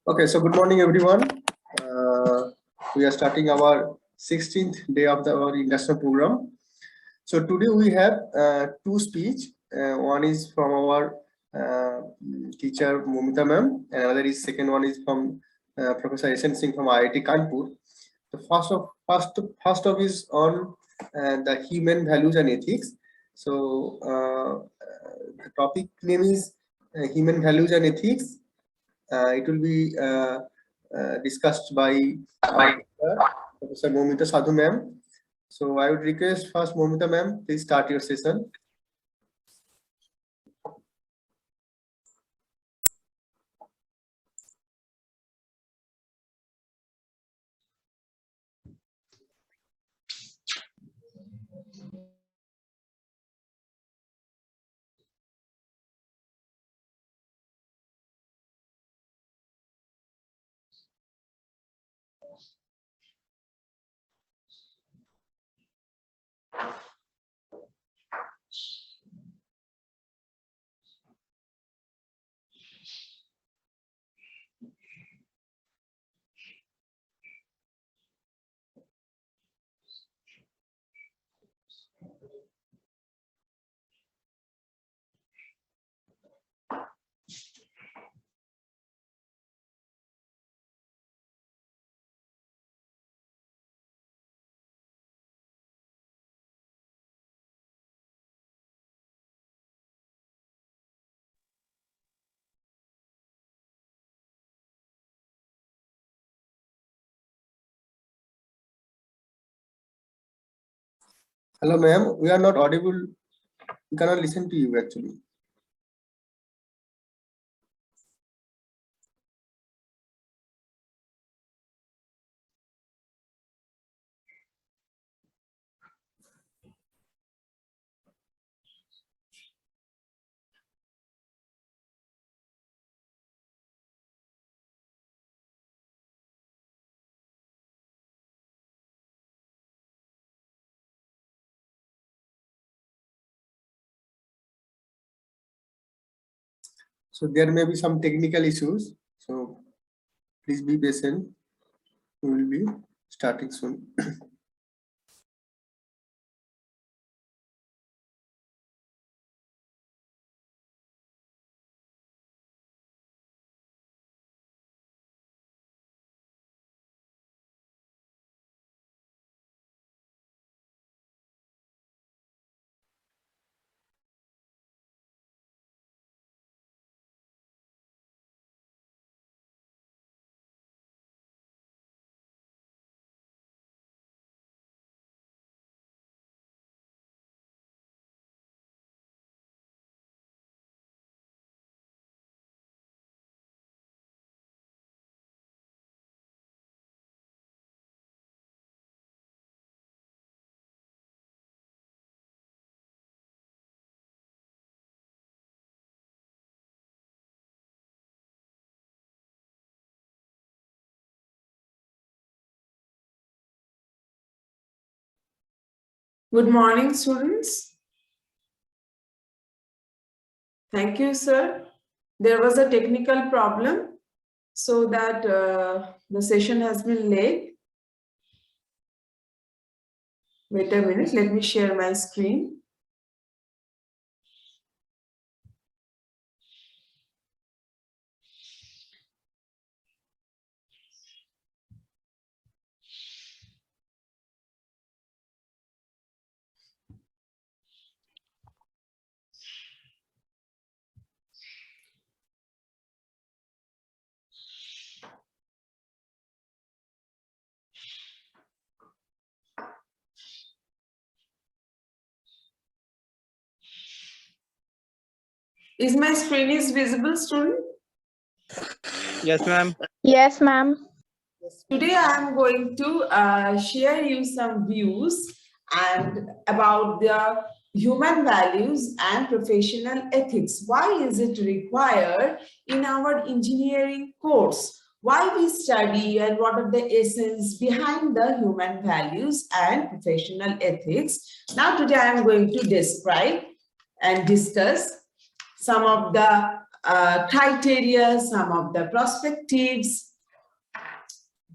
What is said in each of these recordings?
Okay, so good morning, everyone. We are starting our 16th day of our induction program. So today we have two speech. One is from our teacher Momita ma'am, and another is second one is from Professor Singh from IIT Kanpur. The first of is on the human values and ethics. So the topic name is human values and ethics. It will be discussed by Professor Momita Sadhu ma'am. So I would request first Momita ma'am, please start your session. Hello ma'am, we are not audible. We cannot listen to you actually. So there may be some technical issues. So please be patient. We will be starting soon. Good morning, students. Thank you, sir. There was a technical problem, so that the session has been late. Wait a minute, let me share my screen. Is my screen is visible, student? Yes, ma'am. Yes, ma'am. Today I am going to share you some views and about the human values and professional ethics. Why is it required in our engineering course? Why we study and what are the essence behind the human values and professional ethics? Now today I am going to describe and discuss some of the criteria, some of the perspectives.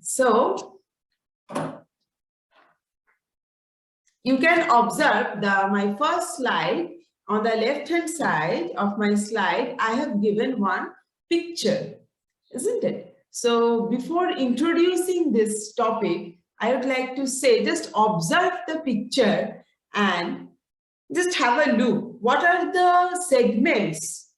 So you can observe my first slide. On the left-hand side of my slide, I have given one picture, isn't it? So before introducing this topic, I would like to say, just observe the picture and just have a look. What are the segments?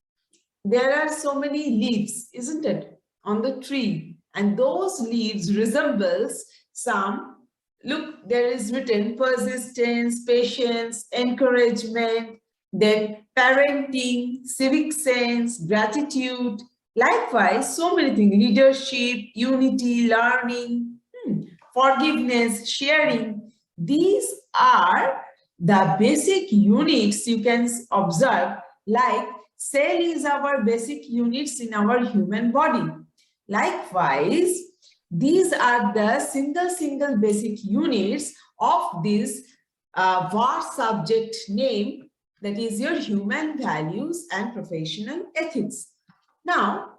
There are so many leaves, isn't it, on the tree? And those leaves resembles some, look, there is written persistence, patience, encouragement, then parenting, civic sense, gratitude. Likewise, so many things, leadership, unity, learning, forgiveness, sharing. These are the basic units you can observe, like cell is our basic units in our human body. Likewise, these are the single basic units of this vast subject name, that is your human values and professional ethics. Now,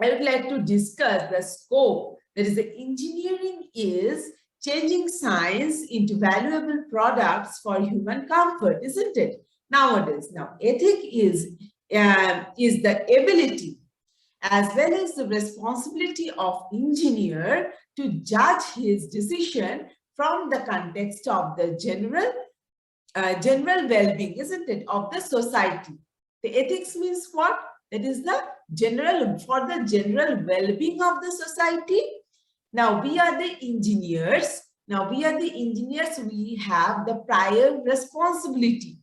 I would like to discuss the scope. That is, the engineering is changing science into valuable products for human comfort, isn't it? Nowadays, now ethic is the ability as well as the responsibility of engineer to judge his decision from the context of the general well-being, isn't it, of the society. The ethics means what? That is the general, for the general well-being of the society. Now we are the engineers. We have the prior responsibility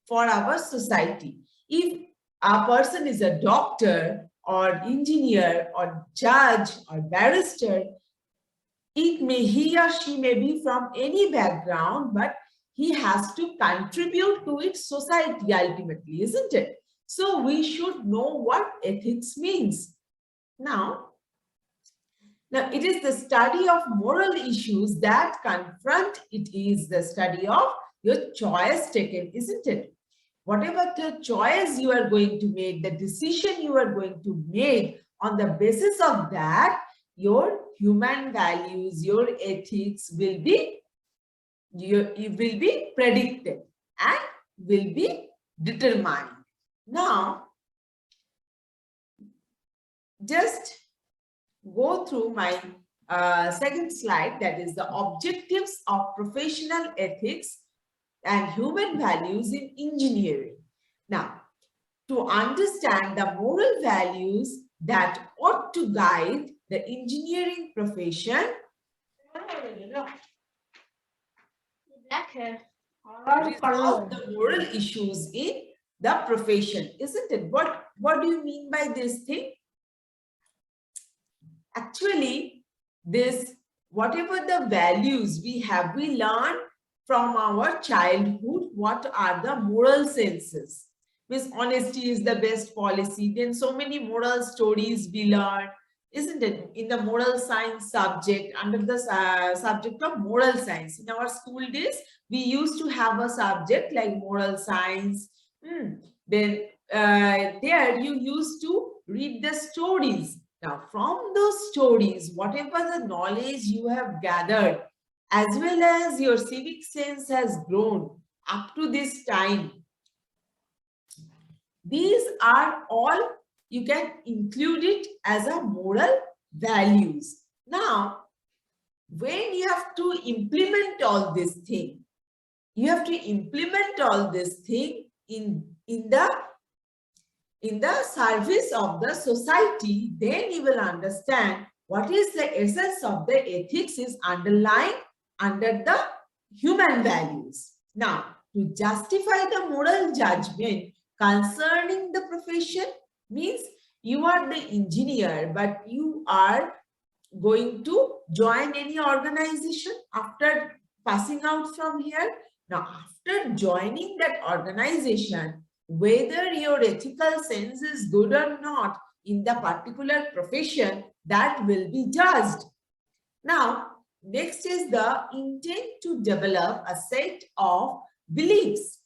for our society. If a person is a doctor or engineer or judge or barrister, he or she may be from any background, but he has to contribute to its society ultimately, isn't it? So we should know what ethics means. Now it is the study of moral issues that confront. It is the study of your choice taken, isn't it? Whatever the choice you are going to make, the decision you are going to make, on the basis of that, your human values, your ethics will be, you will be predicted and will be determined. Now, just go through my second slide, that is the objectives of professional ethics and human values in engineering. Now, to understand the moral values that ought to guide the engineering profession, resolve the moral issues in the profession, isn't it? What do you mean by this thing? Actually, this, whatever the values we have, we learn from our childhood. What are the moral senses? Means honesty is the best policy. Then so many moral stories we learn, isn't it? In the moral science subject, under the subject of moral science. In our school days, we used to have a subject like moral science. Then there you used to read the stories. Now, from those stories, whatever the knowledge you have gathered, as well as your civic sense has grown up to this time, these are all, you can include it as a moral values. Now, when you have to implement all this thing, you have to implement all this thing in the service of the society, then you will understand what is the essence of the ethics is underlying under the human values. Now, to justify the moral judgment concerning the profession means you are the engineer, but you are going to join any organization after passing out from here. Now, after joining that organization, whether your ethical sense is good or not in the particular profession, that will be judged. Now, next is the intent to develop a set of beliefs,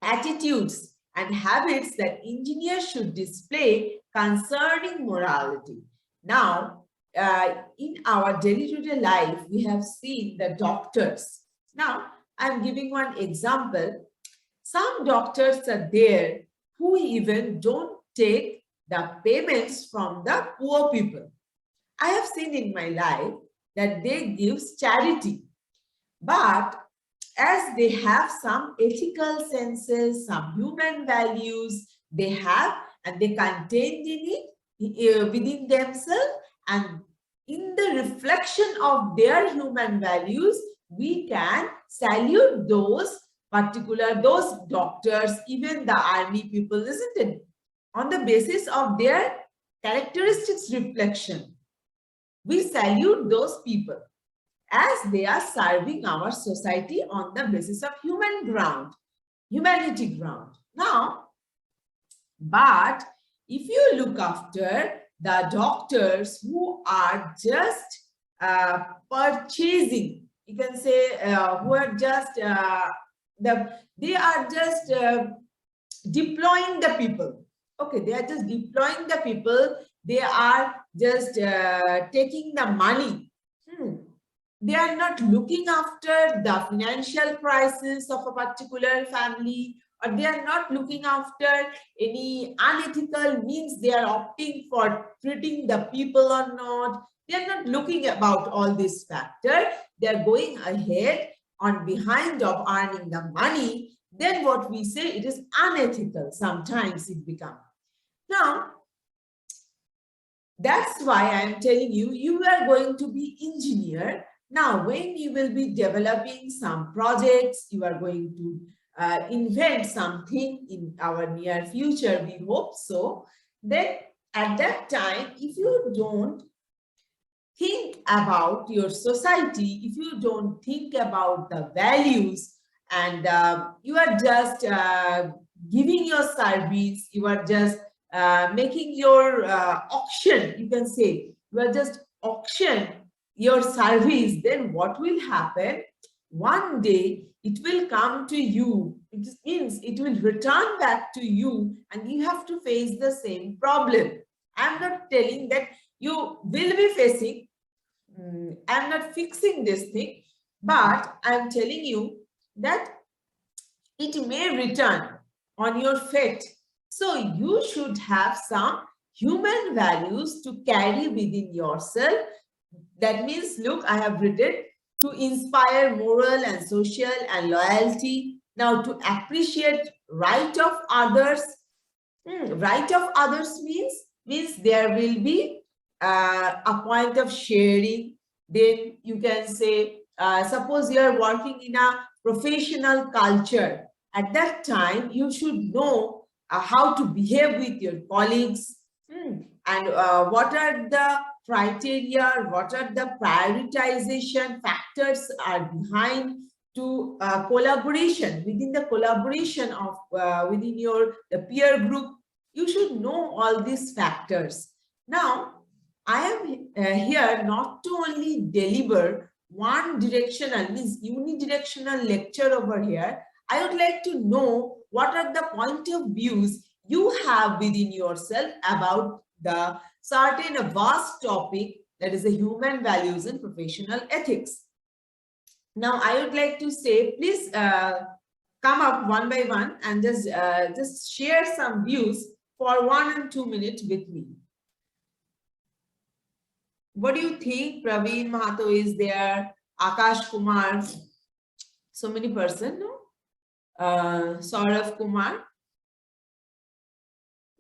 attitudes, and habits that engineers should display concerning morality. Now, in our day-to-day life, we have seen the doctors. Now, I'm giving one example. Some doctors are there who even don't take the payments from the poor people. I have seen in my life that they give charity, but as they have some ethical senses, some human values they have, and they contained in it within themselves, and in the reflection of their human values, we can salute those doctors, even the army people, isn't it? On the basis of their characteristics reflection, we salute those people as they are serving our society on the basis of humanity ground. Now, but if you look after the doctors who are just purchasing, you can say, who are just they are just deploying the people. Okay, they are just deploying the people. They are just taking the money. They are not looking after the financial crisis of a particular family, or they are not looking after any unethical means they are opting for treating the people or not. They are not looking about all these factors. They are going ahead on behind of earning the money. Then what we say, it is unethical. Sometimes it becomes. Now, that's why I am telling you, you are going to be engineer. Now, when you will be developing some projects, you are going to invent something in our near future, we hope so. Then at that time, if you don't think about your society, if you don't think about the values, and you are just giving your service, you are just making your auction, you can say, you are just auction your service, then what will happen? One day it will come to you. It means it will return back to you, and you have to face the same problem. I'm not telling that you will be facing, I'm not fixing this thing, but I'm telling you that it may return on your fate. So you should have some human values to carry within yourself. That means, look, I have written to inspire moral and social and loyalty. Now, to appreciate right of others. Right of others means there will be a point of sharing. Then you can say, suppose you are working in a professional culture. At that time, you should know how to behave with your colleagues, and what are the criteria, what are the prioritization factors are behind to collaboration. Within the collaboration of within the peer group, you should know all these factors. Now, I am here not to only deliver one directional, means unidirectional lecture over here. I would like to know what are the point of views you have within yourself about the certain vast topic, that is the human values and professional ethics. Now, I would like to say, please come up one by one and just share some views for 1 and 2 minutes with me. What do you think? Praveen Mahato is there, Akash Kumar, so many persons, no? Saurav Kumar.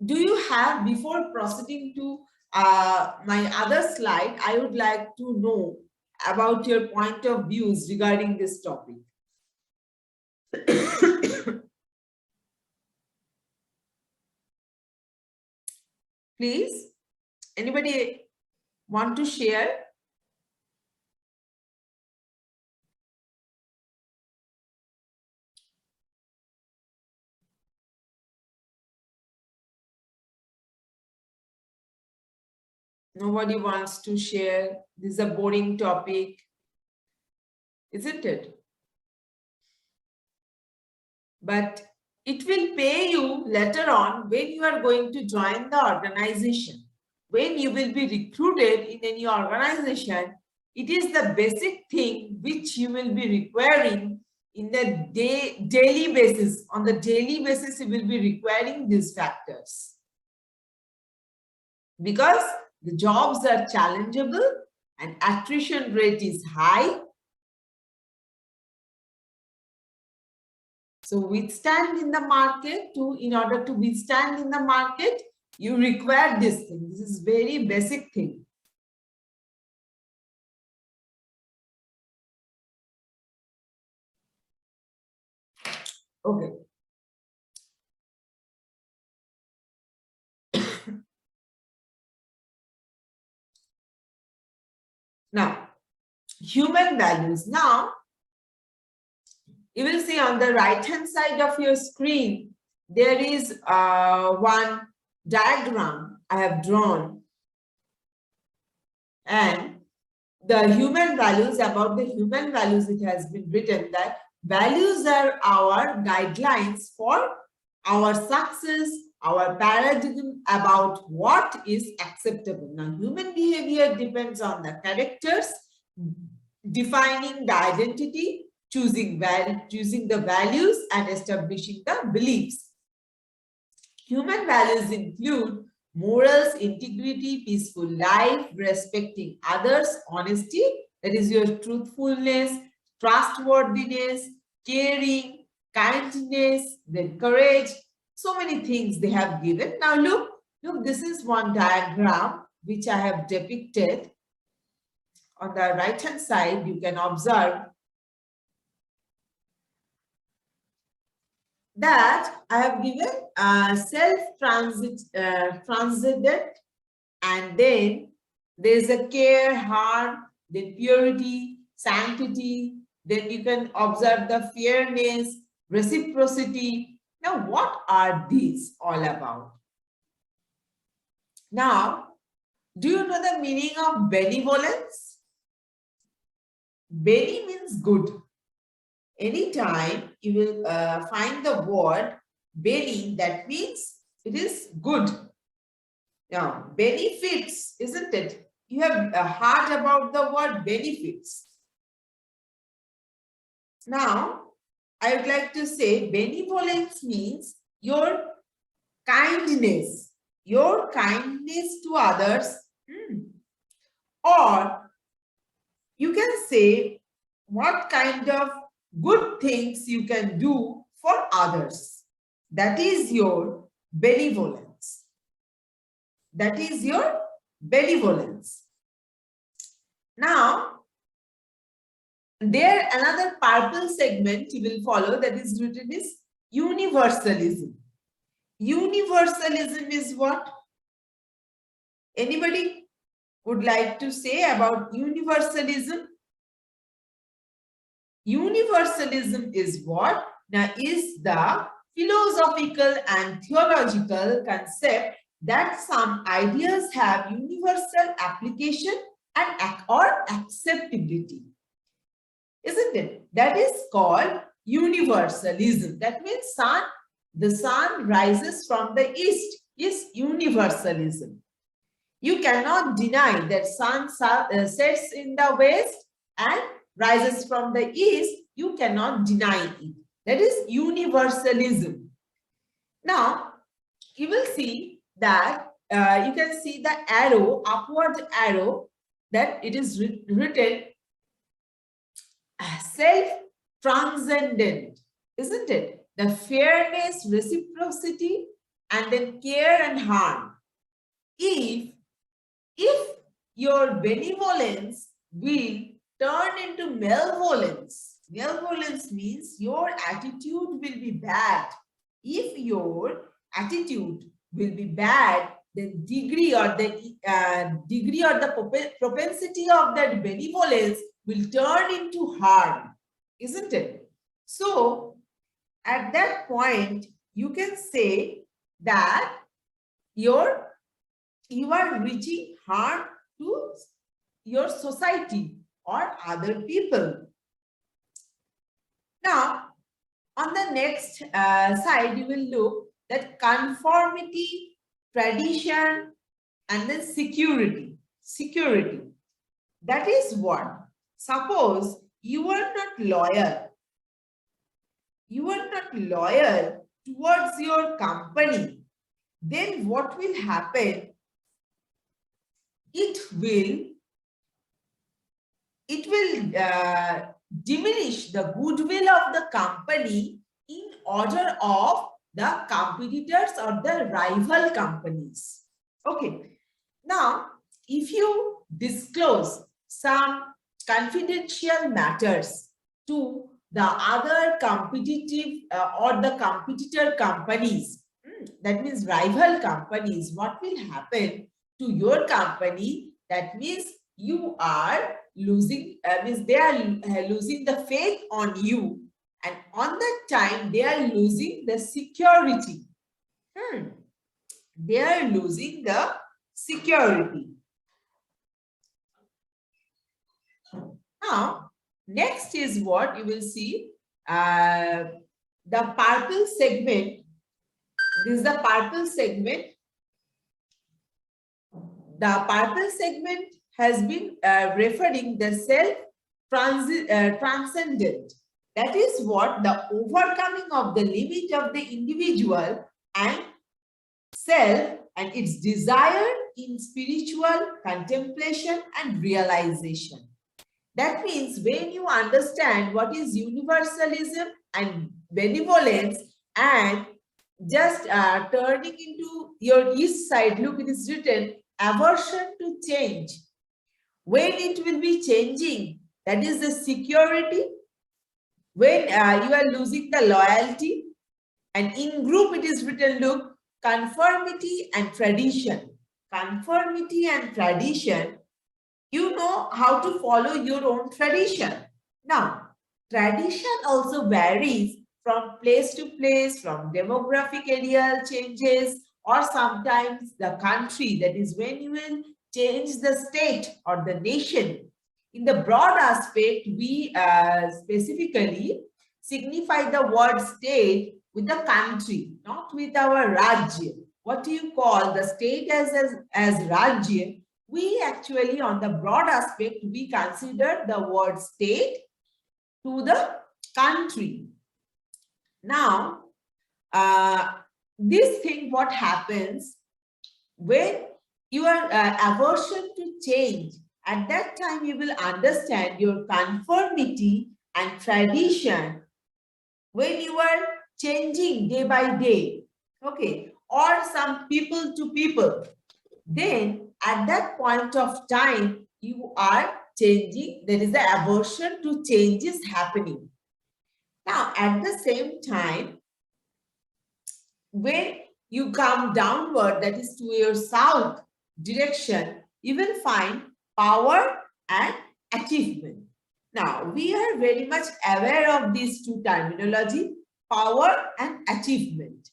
Do you have, before proceeding to my other slide, I would like to know about your point of views regarding this topic. Please, anybody want to share? Nobody wants to share. This is a boring topic, isn't it? But it will pay you later on when you are going to join the organization. When you will be recruited in any organization, it is the basic thing which you will be requiring in the daily basis. On the daily basis, you will be requiring these factors. Because the jobs are challengeable and attrition rate is high. So withstand in the market, in order to withstand in the market, you require this thing. This is very basic thing. Okay. Now, human values. Now, you will see on the right hand side of your screen, there is one diagram I have drawn. And the human values, about the human values, it has been written that values are our guidelines for our success, our paradigm about what is acceptable. Now, human behavior depends on the characters, defining the identity, choosing the values, and establishing the beliefs. Human values include morals, integrity, peaceful life, respecting others, honesty, that is your truthfulness, trustworthiness, caring, kindness, then courage. So many things they have given. Now look, this is one diagram which I have depicted. On the right hand side, you can observe that I have given self-transcendent, and then there is a care, harm, then purity, sanctity, then you can observe the fairness, reciprocity. Now, what are these all about? Now, do you know the meaning of benevolence? Bene means good. Anytime you will find the word bene, that means it is good. Now, benefits, isn't it? You have heard about the word benefits. Now, I would like to say benevolence means your kindness to others, or you can say what kind of good things you can do for others. That is your benevolence. That is your benevolence. Now, there another purple segment you will follow, that is written is universalism. Universalism is what? Anybody would like to say about universalism? Universalism is what? Now, is the philosophical and theological concept that some ideas have universal application and or acceptability. Isn't it? That is called universalism. That means the sun rises from the east is universalism. You cannot deny that sun sets in the west and rises from the east. You cannot deny it. That is universalism. Now, you will see that you can see the arrow, upward arrow, that it is written self-transcendent, isn't it? The fairness, reciprocity, and then care and harm. If your benevolence will turn into malevolence, malevolence means your attitude will be bad. If your attitude will be bad, then degree or the propensity of that benevolence will turn into harm, isn't it? So at that point, you can say that you are reaching harm to your society or other people. Now, On the next side, you will look that conformity, tradition, and then security. Security. That is what? Suppose you are not loyal. You are not loyal towards your company. Then what will happen? It will diminish the goodwill of the company in order of the competitors or the rival companies. Okay. Now, if you disclose some confidential matters to the other competitive or the competitor companies, that means rival companies, what will happen to your company? That means you are losing, means they are losing the faith on you, and on that time they are losing the security. They are losing the security. Now, next is what you will see, the purple segment. This is the purple segment. The purple segment has been referring the self-transcendent. That is what? The overcoming of the limit of the individual and self and its desire in spiritual contemplation and realization. That means when you understand what is universalism and benevolence, and just turning into your east side, look, it is written aversion to change. When it will be changing, that is the security. When you are losing the loyalty, and in group it is written, look, conformity and tradition. Conformity and tradition, you know how to follow your own tradition. Now, tradition also varies from place to place, from demographic area changes, or sometimes the country, that is when you will change the state or the nation. In the broad aspect, we specifically signify the word state with the country, not with our rajya. What do you call the state as rajya? We actually, on the broad aspect, we consider the word state to the country. Now, this thing, what happens when you are aversion to change, at that time you will understand your conformity and tradition when you are changing day by day, okay, or some people to people. Then at that point of time, you are changing. There is the aversion to changes happening. Now, at the same time, when you come downward, that is to your south direction, you will find power and achievement. Now, we are very much aware of these two terminology, power and achievement.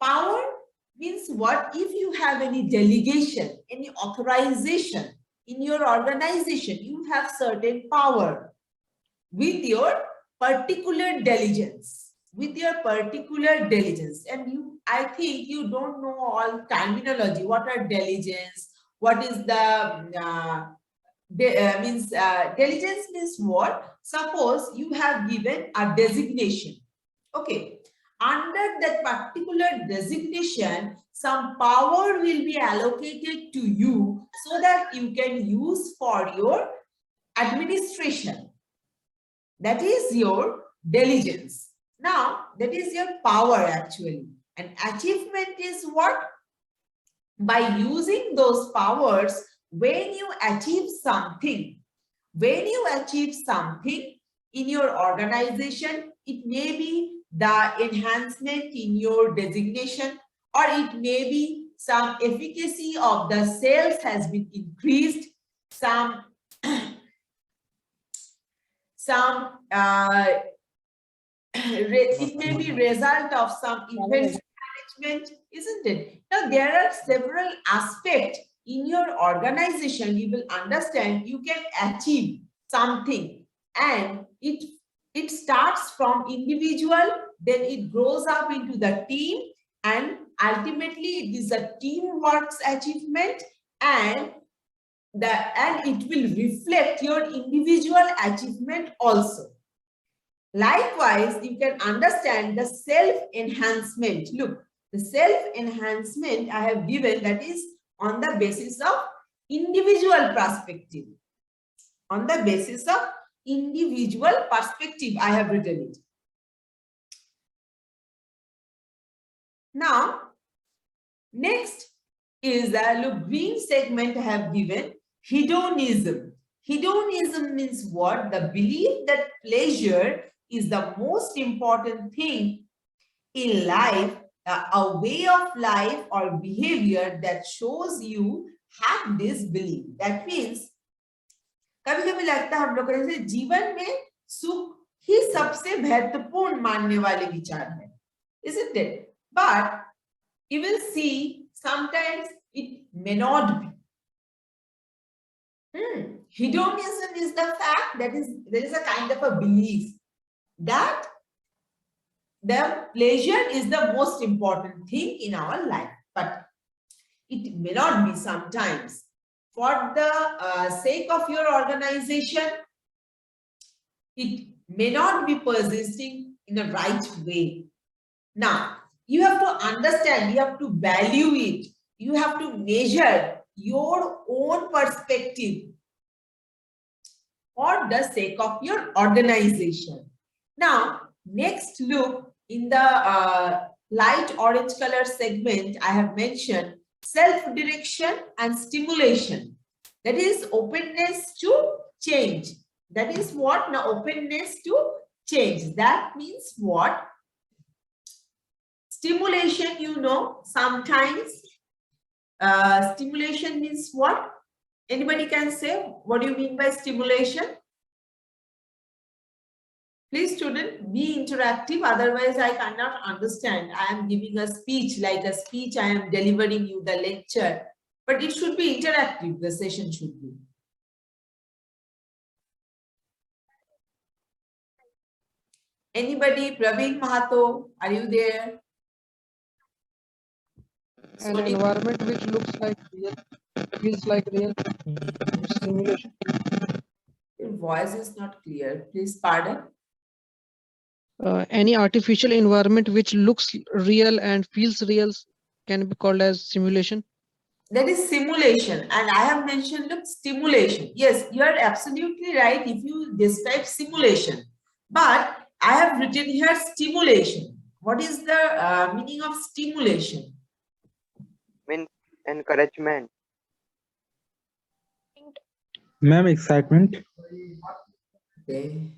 Power means what? If you have any delegation, any authorization in your organization, you have certain power with your particular diligence, with your particular diligence. And you, I think you don't know all terminology. What are diligence? What is the diligence means what? Suppose you have given a designation. Okay. Under that particular designation, some power will be allocated to you so that you can use for your administration. That is your diligence. Now, that is your power actually. And achievement is what? By using those powers, when you achieve something in your organization, it may be the enhancement in your designation, or it may be some efficacy of the sales has been increased, it may be result of some inventory management, isn't it? Now, there are several aspects in your organization. You will understand you can achieve something, and it it starts from individual, then it grows up into the team, and ultimately it is a teamwork's achievement, and it will reflect your individual achievement also. Likewise, you can understand the self-enhancement. Look, the self-enhancement I have given, that is on the basis of individual perspective. On the basis of individual perspective, I have written it. Now, next is the look, green segment I have given, hedonism. Hedonism means what? The belief that pleasure is the most important thing in life, a way of life or behavior that shows you have this belief. That means कभी-कभी लगता है हम लोग जैसे जीवन में सुख ही सबसे महत्वपूर्ण मानने वाले विचार है, isn't it? But you will see sometimes it may not be. Hedonism is the fact that there is a kind of a belief that the pleasure is the most important thing in our life, but it may not be sometimes. For the sake of your organization, it may not be persisting in the right way. Now, you have to understand, you have to value it, you have to measure your own perspective for the sake of your organization. Now, next look in the light orange color segment, I have mentioned self-direction and stimulation. That is openness to change. That is what? Now, openness to change. That means what? Stimulation, you know, sometimes stimulation means what? Anybody can say, what do you mean by stimulation? Please, student, be interactive. Otherwise, I cannot understand. I am giving a speech, like a speech, I am delivering you the lecture. But it should be interactive, the session should be. Anybody? Praveen Mahato, are you there? An environment which looks like real, feels like real. Stimulation. Your voice is not clear. Please pardon. Any artificial environment which looks real and feels real can be called as simulation. That is simulation, and I have mentioned, look, stimulation. Yes, you are absolutely right if you describe simulation, but I have written here stimulation. What is the meaning of stimulation? Means encouragement. Ma'am, excitement. Okay.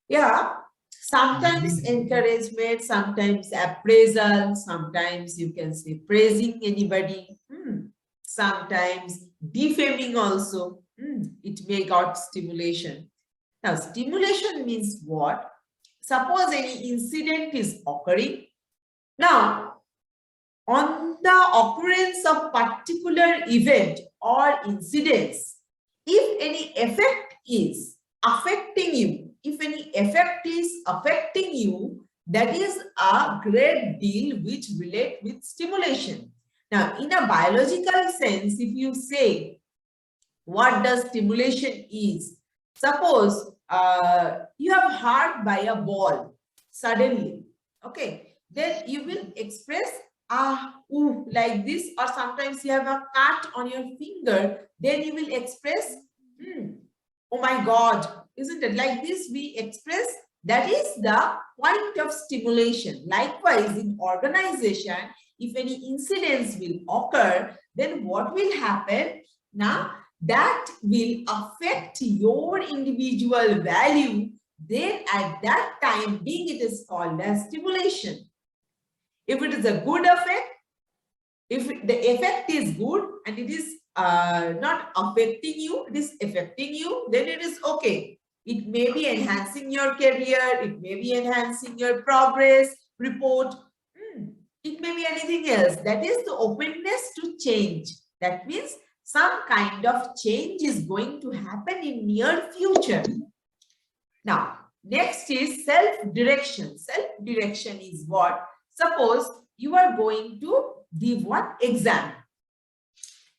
Yeah, sometimes encouragement, sometimes appraisal, sometimes you can say praising anybody, sometimes defaming also. It may got stimulation. Now, stimulation means what? Suppose any incident is occurring. Now, on the occurrence of particular event or incidents, if any effect is affecting you, if any effect is affecting you, that is a great deal which relate with stimulation. Now, in a biological sense, if you say, what does stimulation is? Suppose you have hurt by a ball suddenly, okay? Then you will express ooh, like this, or sometimes you have a cut on your finger, then you will express, oh my God, isn't it? Like this we express, that is the point of stimulation. Likewise, in organization, if any incidents will occur, then what will happen? Now, that will affect your individual value, then at that time being, it is called as stimulation. If it is a good effect, if the effect is good and it is not affecting you, it is affecting you, then it is okay. It may be enhancing your career, it may be enhancing your progress report, it may be anything else. That is the openness to change. That means some kind of change is going to happen in near future. Now, next is self-direction. Self-direction is what? Suppose you are going to give one exam.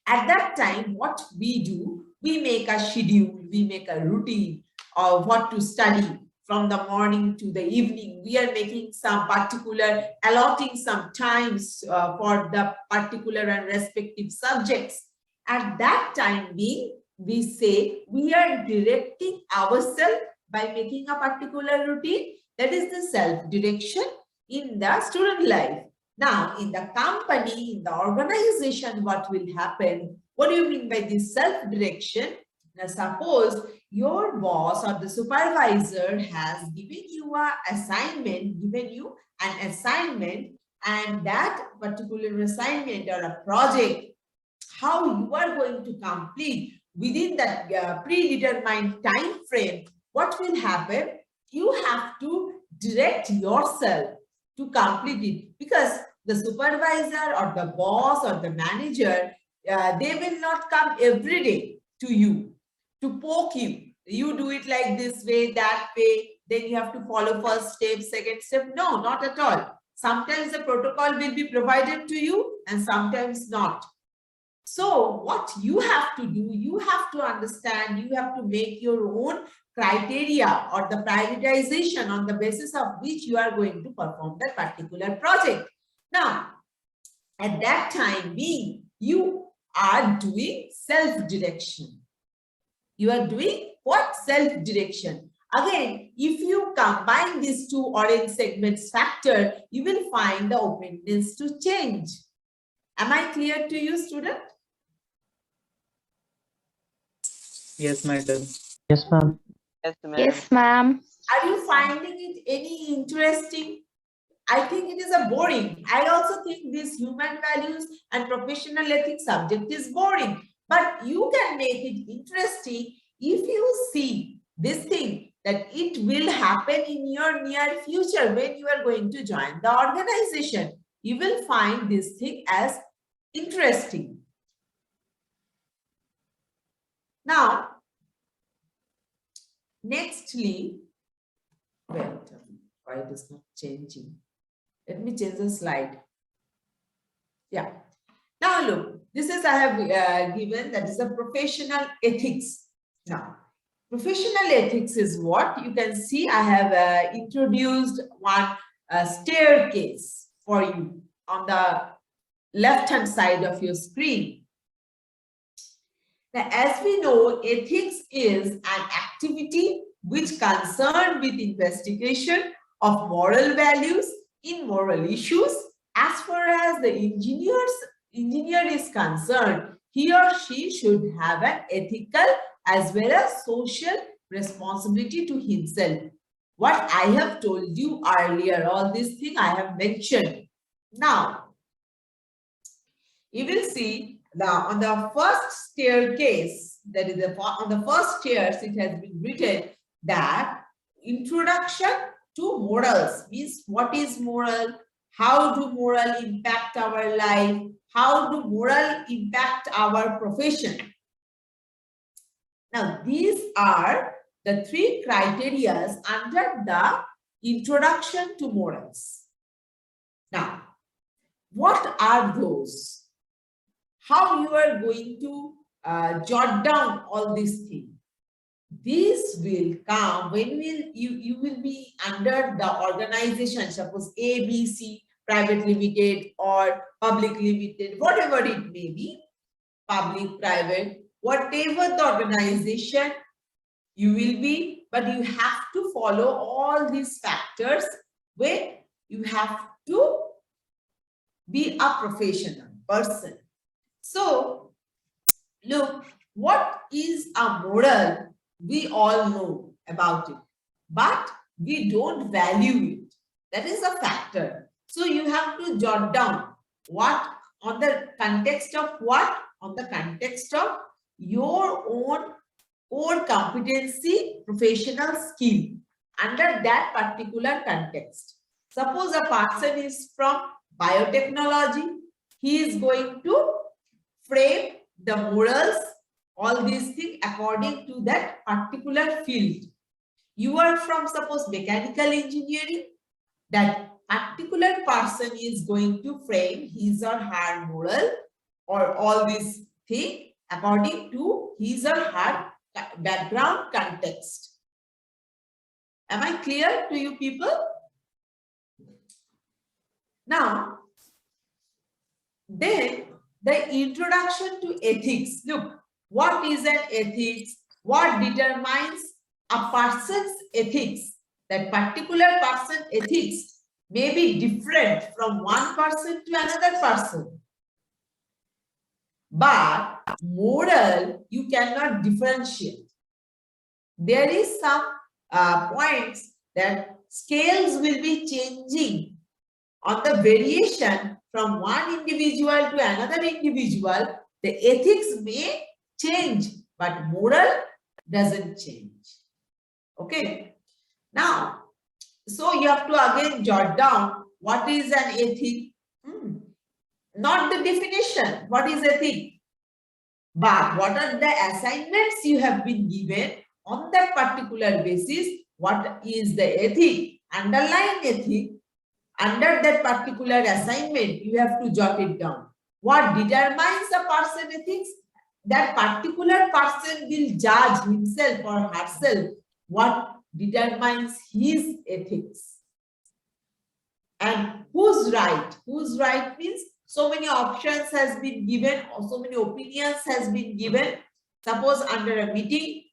At that time, what we do, we make a schedule, we make a routine of what to study from the morning to the evening. We are making some particular, allotting some times for the particular and respective subjects. At that time being, we say we are directing ourselves by making a particular routine. That is the self-direction in the student life. Now, in the company, in the organization, what will happen? What do you mean by this self-direction? Now, suppose your boss or the supervisor has given you an assignment, and that particular assignment or a project, how you are going to complete within that predetermined time frame, what will happen? You have to direct yourself to complete it, because the supervisor or the boss or the manager, they will not come every day to you to poke you. You do it like this way, that way, then you have to follow first step, second step. No, not at all. Sometimes the protocol will be provided to you and sometimes not. So what you have to do, you have to understand, you have to make your own criteria or the prioritization on the basis of which you are going to perform that particular project. Now, at that time being, you are doing self-direction. You are doing what? Self-direction. Again, if you combine these two orange segments factor, you will find the openness to change. Am I clear to you, student? Yes, madam. Yes, ma'am. Yes, ma'am. Yes, ma'am. Are you finding it any interesting? I think it is a boring. I also think this human values and professional ethics subject is boring. But you can make it interesting if you see this thing that it will happen in your near future when you are going to join the organization. You will find this thing as interesting. Now, nextly, wait, why it is not changing? Let me change the slide. Yeah. Now look, this is I have given, that is a professional ethics. Now, professional ethics is what? You can see I have introduced one staircase for you on the left-hand side of your screen. Now, as we know, ethics is an activity which concerned with investigation of moral values in moral issues. As far as the engineer is concerned, he or she should have an ethical as well as social responsibility to himself. What I have told you earlier, all these things I have mentioned. Now, you will see now on the first staircase, that is on the first stairs, it has been written that introduction to morals means what is moral, how do moral impact our life, how do moral impact our profession. Now, these are the three criteria under the introduction to morals. Now, what are those? How you are going to jot down all these things? This will come when you will be under the organization, suppose ABC, private limited or public limited, whatever it may be, public, private, whatever the organization you will be, but you have to follow all these factors when you have to be a professional person. So, look, what is a moral? We all know about it, but we don't value it. That is a factor. So, you have to jot down what on the context of what? On the context of your own core competency, professional skill under that particular context. Suppose a person is from biotechnology, he is going to frame the morals, all these things according to that particular field. You are from, suppose, mechanical engineering, that particular person is going to frame his or her moral or all these things according to his or her background context. Am I clear to you people? Now, then the introduction to ethics. Look, what is an ethics? What determines a person's ethics? That particular person's ethics may be different from one person to another person. But moral, you cannot differentiate. There is some points that scales will be changing on the variation from one individual to another individual. The ethics may change, but moral doesn't change. Okay. Now, so you have to again jot down what is an ethic. Not the definition, what is ethic, but what are the assignments you have been given on that particular basis. What is the ethic, underlying ethic, under that particular assignment, you have to jot it down. What determines a person ethics? That particular person will judge himself or herself what determines his ethics. And who's right? Who's right means so many options has been given or so many opinions has been given. Suppose under a meeting,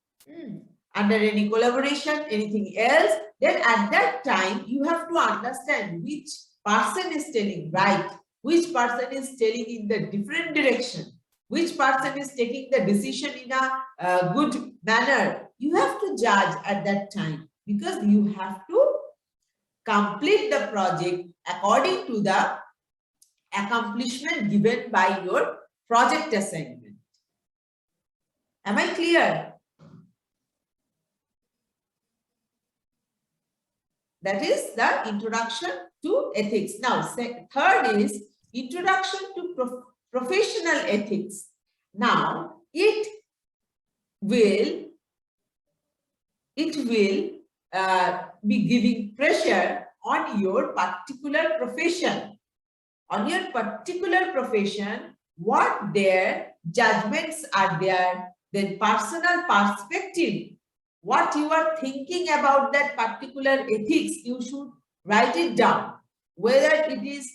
under any collaboration, anything else, then at that time you have to understand which person is telling right, which person is telling in the different direction, which person is taking the decision in a good manner. You have to judge at that time because you have to complete the project according to the accomplishment given by your project assignment. Am I clear? That is the introduction to ethics. Now, third is introduction to professional ethics. Now, it will be giving pressure on your particular profession. On your particular profession, what their judgments are there, then personal perspective, what you are thinking about that particular ethics, you should write it down. Whether it is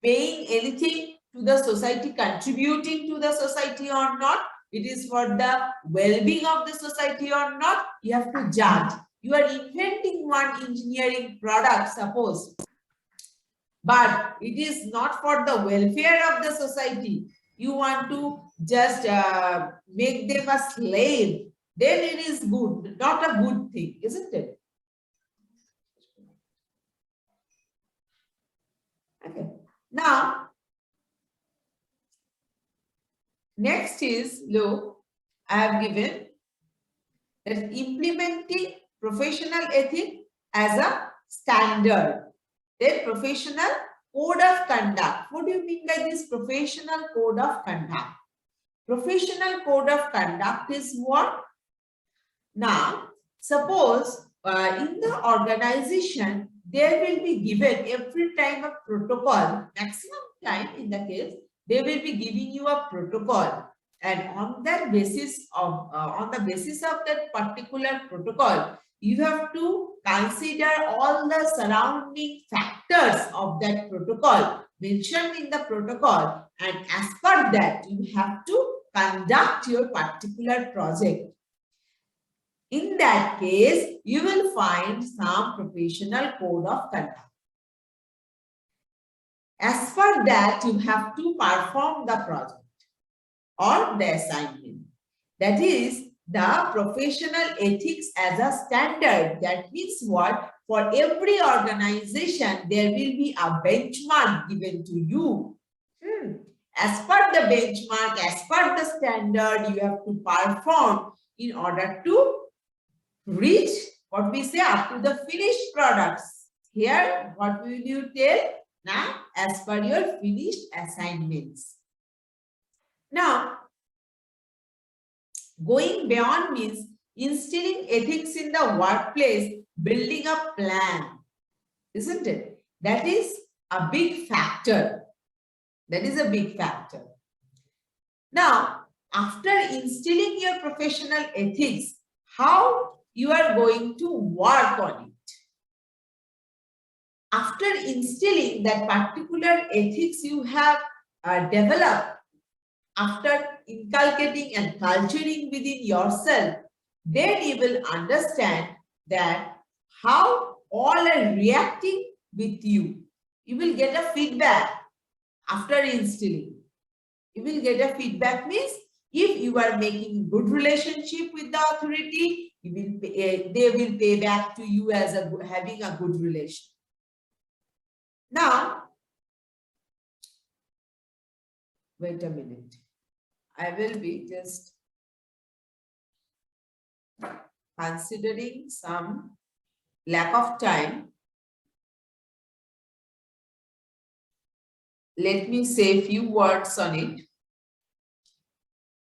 paying anything to the society, contributing to the society or not, it is for the well-being of the society or not, you have to judge. You are inventing one engineering product, suppose, but it is not for the welfare of the society. You want to just make them a slave, then it is good, not a good thing, isn't it? Okay. Now, next is, look, I have given that implementing professional ethic as a standard. Then professional code of conduct. What do you mean by this professional code of conduct? Professional code of conduct is what? Now, suppose in the organization, there will be given every time a protocol, maximum time in the case, they will be giving you a protocol. And on that basis of, on the basis of that particular protocol, you have to consider all the surrounding factors of that protocol mentioned in the protocol, and as per that you have to conduct your particular project. In that case, you will find some professional code of conduct. As per that, you have to perform the project or the assignment. That is the professional ethics as a standard. That means what? For every organization, there will be a benchmark given to you. As per the benchmark, as per the standard, you have to perform in order to reach what we say up to the finished products. Here, what will you tell? Now, as per your finished assignments. Now, going beyond means instilling ethics in the workplace, building a plan, isn't it? That is a big factor. That is a big factor. Now, after instilling your professional ethics, how you are going to work on it? After instilling that particular ethics you have developed, after inculcating and culturing within yourself, then you will understand that how all are reacting with you. You will get a feedback after instilling. You will get a feedback means if you are making good relationship with the authority, you will pay, they will pay back to you as having a good relation. Now, wait a minute. I will be just considering some lack of time. Let me say a few words on it.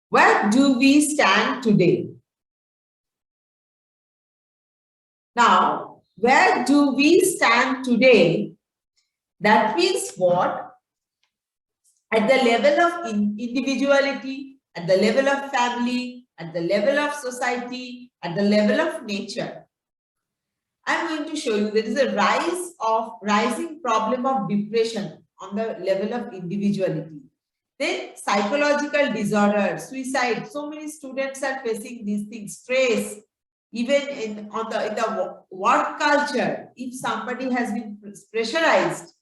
Where do we stand today? Now, where do we stand today? That means what? At the level of individuality, at the level of family, at the level of society, at the level of nature. I'm going to show you there is a rising problem of depression on the level of individuality. Then psychological disorders, suicide. So many students are facing these things, stress. Even in the work culture, if somebody has been pressurized,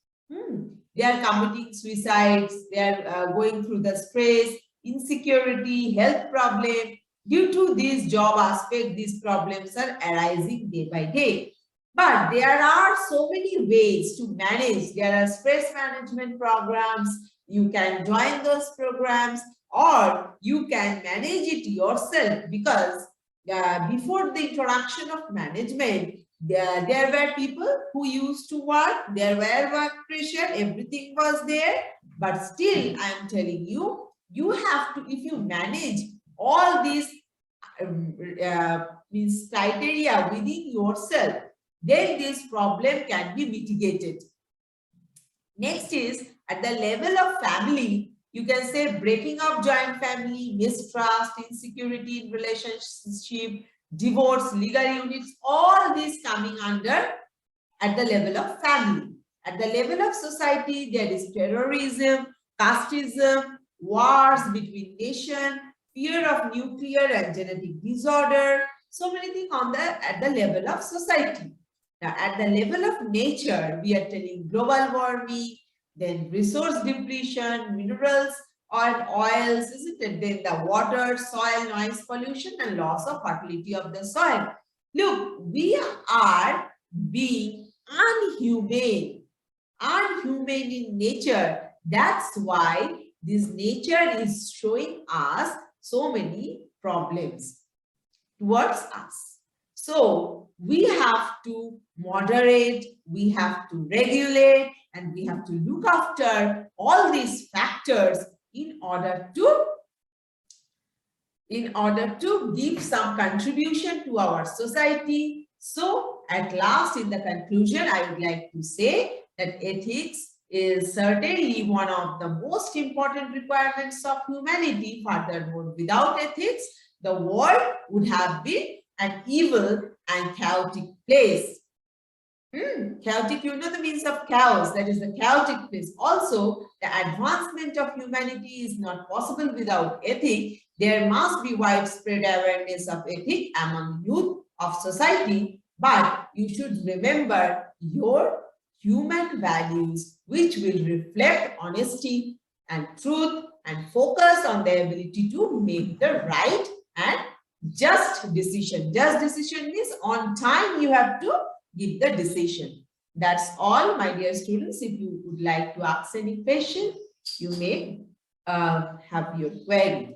they are committing suicides, they are going through the stress, insecurity, health problem. Due to these job aspect, these problems are arising day by day. But there are so many ways to manage. There are stress management programs. You can join those programs or you can manage it yourself, because before the introduction of management, there were people who used to work, there were work pressure, everything was there. But still, I am telling you, you have to, if you manage all these means criteria within yourself, then this problem can be mitigated. Next is at the level of family, you can say breaking up joint family, mistrust, insecurity in relationship, divorce, legal units, all these coming under at the level of family. At the level of society, there is terrorism, casteism, wars between nations, fear of nuclear and genetic disorder, so many things on at the level of society. Now, at the level of nature, we are telling global warming, then resource depletion, minerals and oils, isn't it? Then the water, soil, noise pollution, and loss of fertility of the soil. Look, we are being inhumane in nature. That's why this nature is showing us so many problems towards us. So we have to moderate, we have to regulate, and we have to look after all these factors in order to give some contribution to our society. So at last, in the conclusion, I would like to say that ethics is certainly one of the most important requirements of humanity. Furthermore, without ethics, the world would have been an evil and chaotic place. Chaotic, you know the means of chaos, that is the chaotic place. Also, the advancement of humanity is not possible without ethics. There must be widespread awareness of ethics among youth of society, but you should remember your human values, which will reflect honesty and truth and focus on the ability to make the right and just decision. Just decision means on time you have to give the decision. That's all, my dear students. If you would like to ask any question, you may have your query.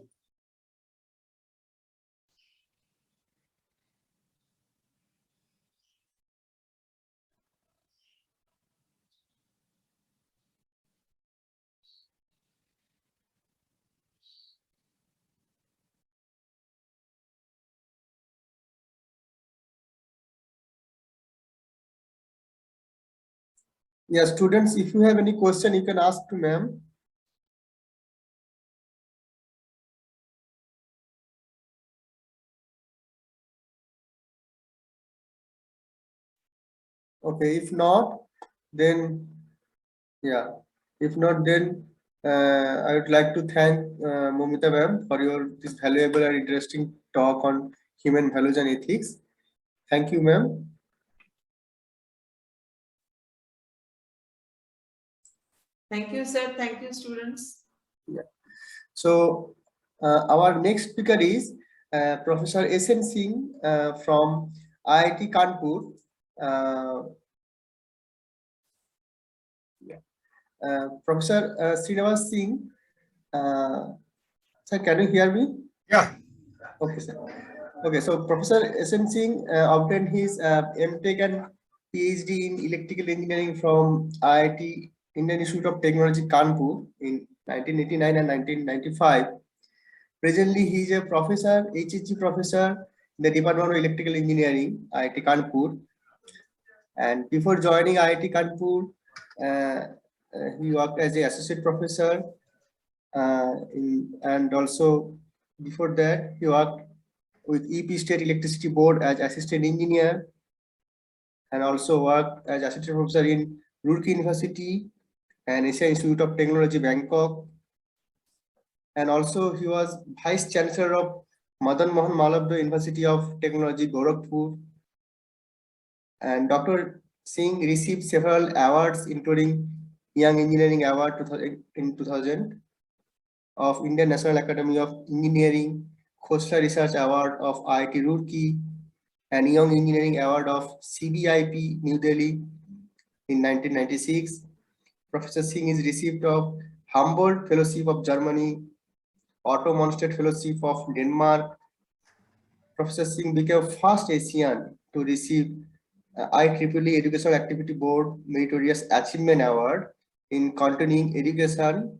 Yeah, students, if you have any question, you can ask to ma'am. Okay, if not, then yeah, if not, then I would like to thank Momita ma'am for your this valuable and interesting talk on human values and ethics. Thank you, ma'am. Thank you, sir. Thank you, students. Yeah. So our next speaker is Professor S.N. Singh from IIT Kanpur. Professor Srinivas Singh, sir, can you hear me? Yeah. Okay, sir. Okay, so Professor S.N. Singh obtained his MTech and PhD in electrical engineering from IIT Indian Institute of Technology Kanpur in 1989 and 1995. Presently, he is a professor, HEG professor in the Department of Electrical Engineering, IIT Kanpur. And before joining IIT Kanpur, he worked as an associate professor, and also before that, he worked with EP State Electricity Board as assistant engineer, and also worked as assistant professor in Roorkee University and Asia Institute of Technology, Bangkok. And also he was vice chancellor of Madan Mohan Malabdya University of Technology, Gorakhpur. And Dr. Singh received several awards, including Young Engineering Award in 2000 of Indian National Academy of Engineering, Khosla Research Award of IIT Roorkee, and Young Engineering Award of CBIP New Delhi in 1996. Professor Singh is received of Humboldt Fellowship of Germany, Otto Monstedt Fellowship of Denmark. Professor Singh became first Asian to receive IEEE Educational Activity Board Meritorious Achievement Award in Continuing Education.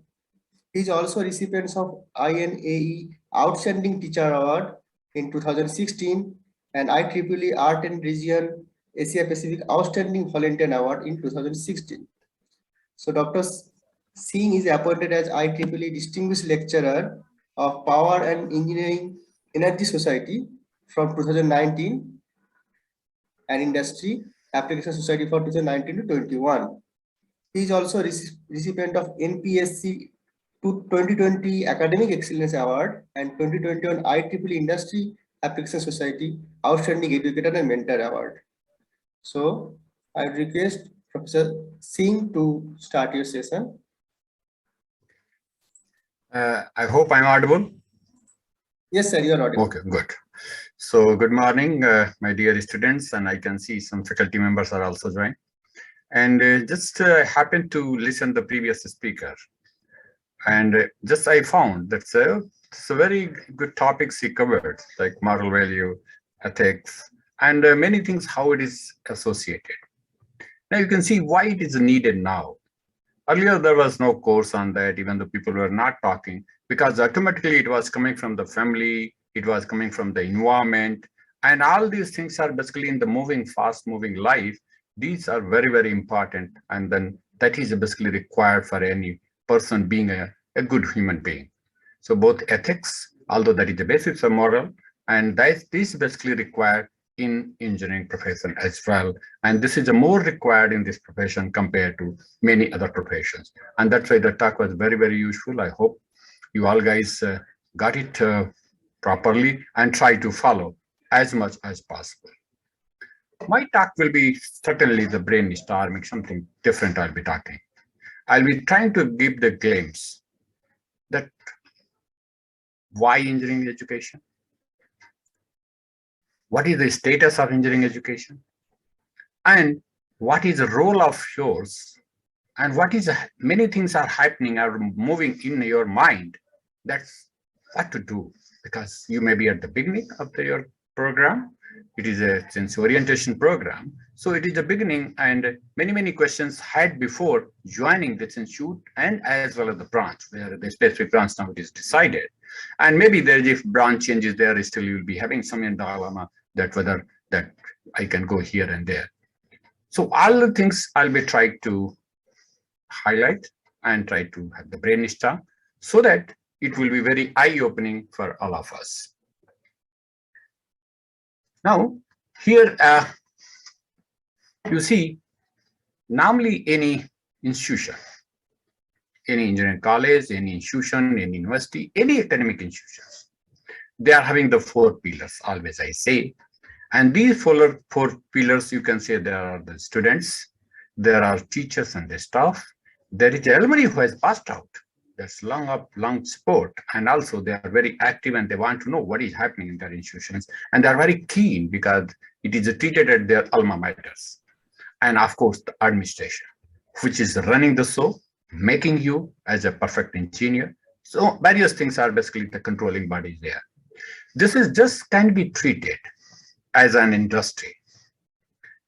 He is also recipient of INAE Outstanding Teacher Award in 2016 and IEEE Art and Region Asia Pacific Outstanding Volunteer Award in 2016. So Dr. Singh is appointed as IEEE Distinguished Lecturer of Power and Engineering Energy Society from 2019 and Industry Application Society for 2019 to 21. He is also recipient of NPSC 2020 Academic Excellence Award and 2021 IEEE Industry Application Society Outstanding Educator and Mentor Award. So I request Professor Singh to start your session. I hope I'm audible. Yes, sir, you are audible. Okay, good. So good morning, my dear students, and I can see some faculty members are also joined. And just happened to listen the previous speaker. And just I found that's a very good topics he covered, like moral value, ethics, and many things, how it is associated. Now you can see why it is needed now. Earlier, there was no course on that, even though people were not talking, because automatically it was coming from the family, it was coming from the environment, and all these things are basically in the moving, fast moving life. These are very, very important. And then that is basically required for any person being a good human being. So both ethics, although that is the basis of moral, and that is basically required in engineering profession as well. And this is a more required in this profession compared to many other professions. And that's why the talk was very, very useful. I hope you all guys got it properly and try to follow as much as possible. My talk will be certainly the brainstorming, something different I'll be talking. I'll be trying to give the glimpse that why engineering education? What is the status of engineering education? And what is the role of yours? And what is many things are happening or moving in your mind. That's what to do, because you may be at the beginning of your program. It is a sense orientation program. So it is the beginning, and many questions had before joining this institute and as well as the branch, where the specific branch now it is decided. And maybe there, if branch changes there, still you will be having some dilemma that whether that I can go here and there. So all the things I'll be trying to highlight and try to have the brainstorm so that it will be very eye-opening for all of us. Now, here you see, normally any institution, any engineering college, any institution, any university, any academic institutions, they are having the 4 pillars, always I say. And these 4 pillars, you can say there are the students, there are teachers and the staff, there is alumni who has passed out. That's long sport, and also they are very active and they want to know what is happening in their institutions, and they are very keen because it is treated at their alma maters. And of course, the administration, which is running the show, making you as a perfect engineer. So various things are basically the controlling bodies there. This is just can be treated as an industry.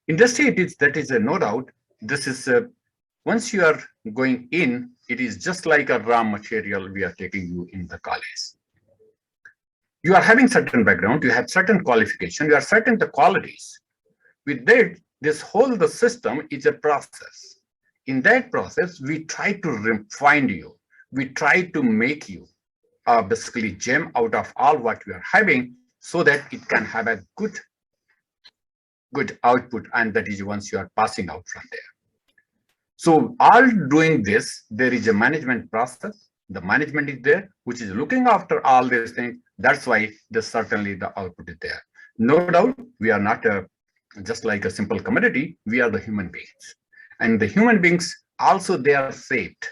Industry, that is no doubt. This is once you are going in, it is just like a raw material we are taking you in the college. You are having certain background, you have certain qualification, you are certain the qualities. With that, this whole the system is a process. In that process, we try to refine you. We try to make you basically gem out of all what we are having so that it can have a good output, and that is once you are passing out from there. So all doing this, there is a management process. The management is there, which is looking after all these things. That's why certainly the output is there. No doubt, we are not just like a simple commodity. We are the human beings. And the human beings also, they are shaped.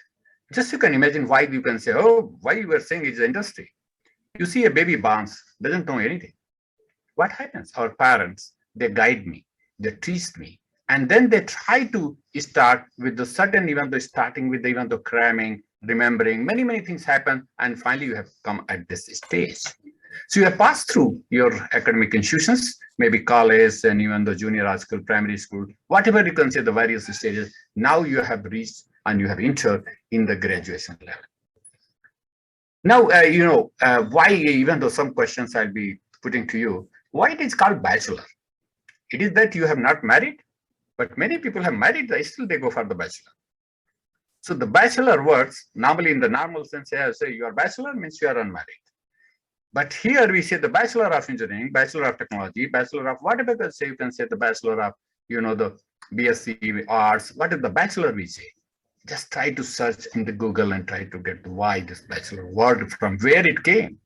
Just you can imagine why you can say, oh, why you were saying it's industry. You see a baby born, doesn't know anything. What happens? Our parents, they guide me, they teach me, and then they try to start with the certain, even though starting with even the cramming, remembering, many things happen, and finally you have come at this stage. So you have passed through your academic institutions, maybe college and even the junior high school, primary school, whatever you can say, the various stages. Now you have reached and you have entered in the graduation level. Now, why, even though some questions I'll be putting to you, why it is called bachelor? It is that you have not married, but many people have married, still they go for the bachelor. So the bachelor works normally in the normal sense, say you are bachelor means you are unmarried. But here we say the Bachelor of Engineering, Bachelor of Technology, Bachelor of whatever you say, you can say the Bachelor of, the BSc Arts, what is the Bachelor we say? Just try to search in the Google and try to get why this Bachelor word, from where it came.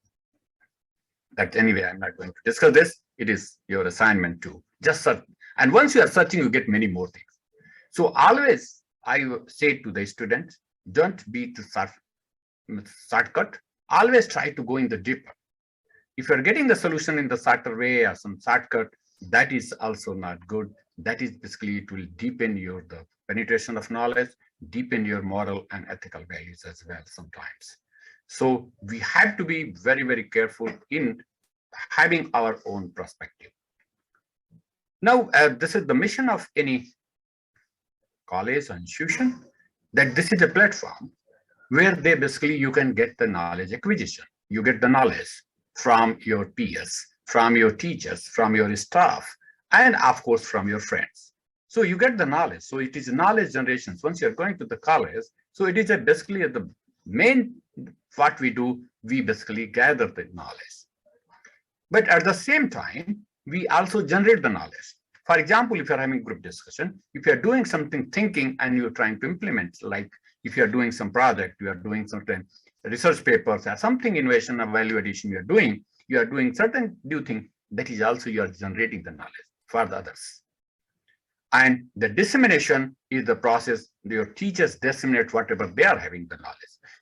That anyway, I'm not going to discuss this. It is your assignment to just search. And once you are searching, you get many more things. So always I say to the students, don't be too shortcut. Always try to go in the deeper. If you're getting the solution in the shorter way or some shortcut, that is also not good. That is basically, it will deepen the penetration of knowledge, deepen your moral and ethical values as well sometimes. So we have to be very careful in having our own perspective. Now, this is the mission of any college or institution, that this is a platform where you can get the knowledge acquisition. You get the knowledge from your peers, from your teachers, from your staff, and of course from your friends. So you get the knowledge. So it is knowledge generation. Once you're going to the college, so it is basically the main, what we do, we basically gather the knowledge. But at the same time, we also generate the knowledge. For example, if you're having group discussion, if you're doing something thinking and you're trying to implement, like if you're doing some project, you are doing certain research papers or something innovation or value addition you are doing certain new thing, that is also you are generating the knowledge for the others. And the dissemination is the process. Your teachers disseminate whatever they are having the knowledge.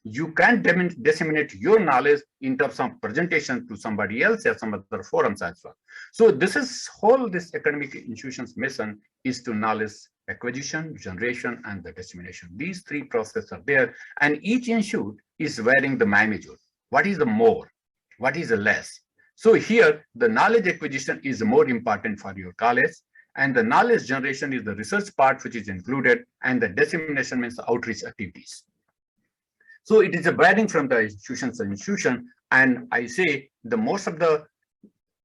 You can disseminate your knowledge in terms of presentation to somebody else or some other forums as well. So this academic institution's mission is to knowledge acquisition, generation, and the dissemination. These three processes are there, and each institute is varying the magnitude. What is the more? What is the less? So here, the knowledge acquisition is more important for your college, and the knowledge generation is the research part which is included, and the dissemination means the outreach activities. So it is a varying from the institution to institution, and I say the most of the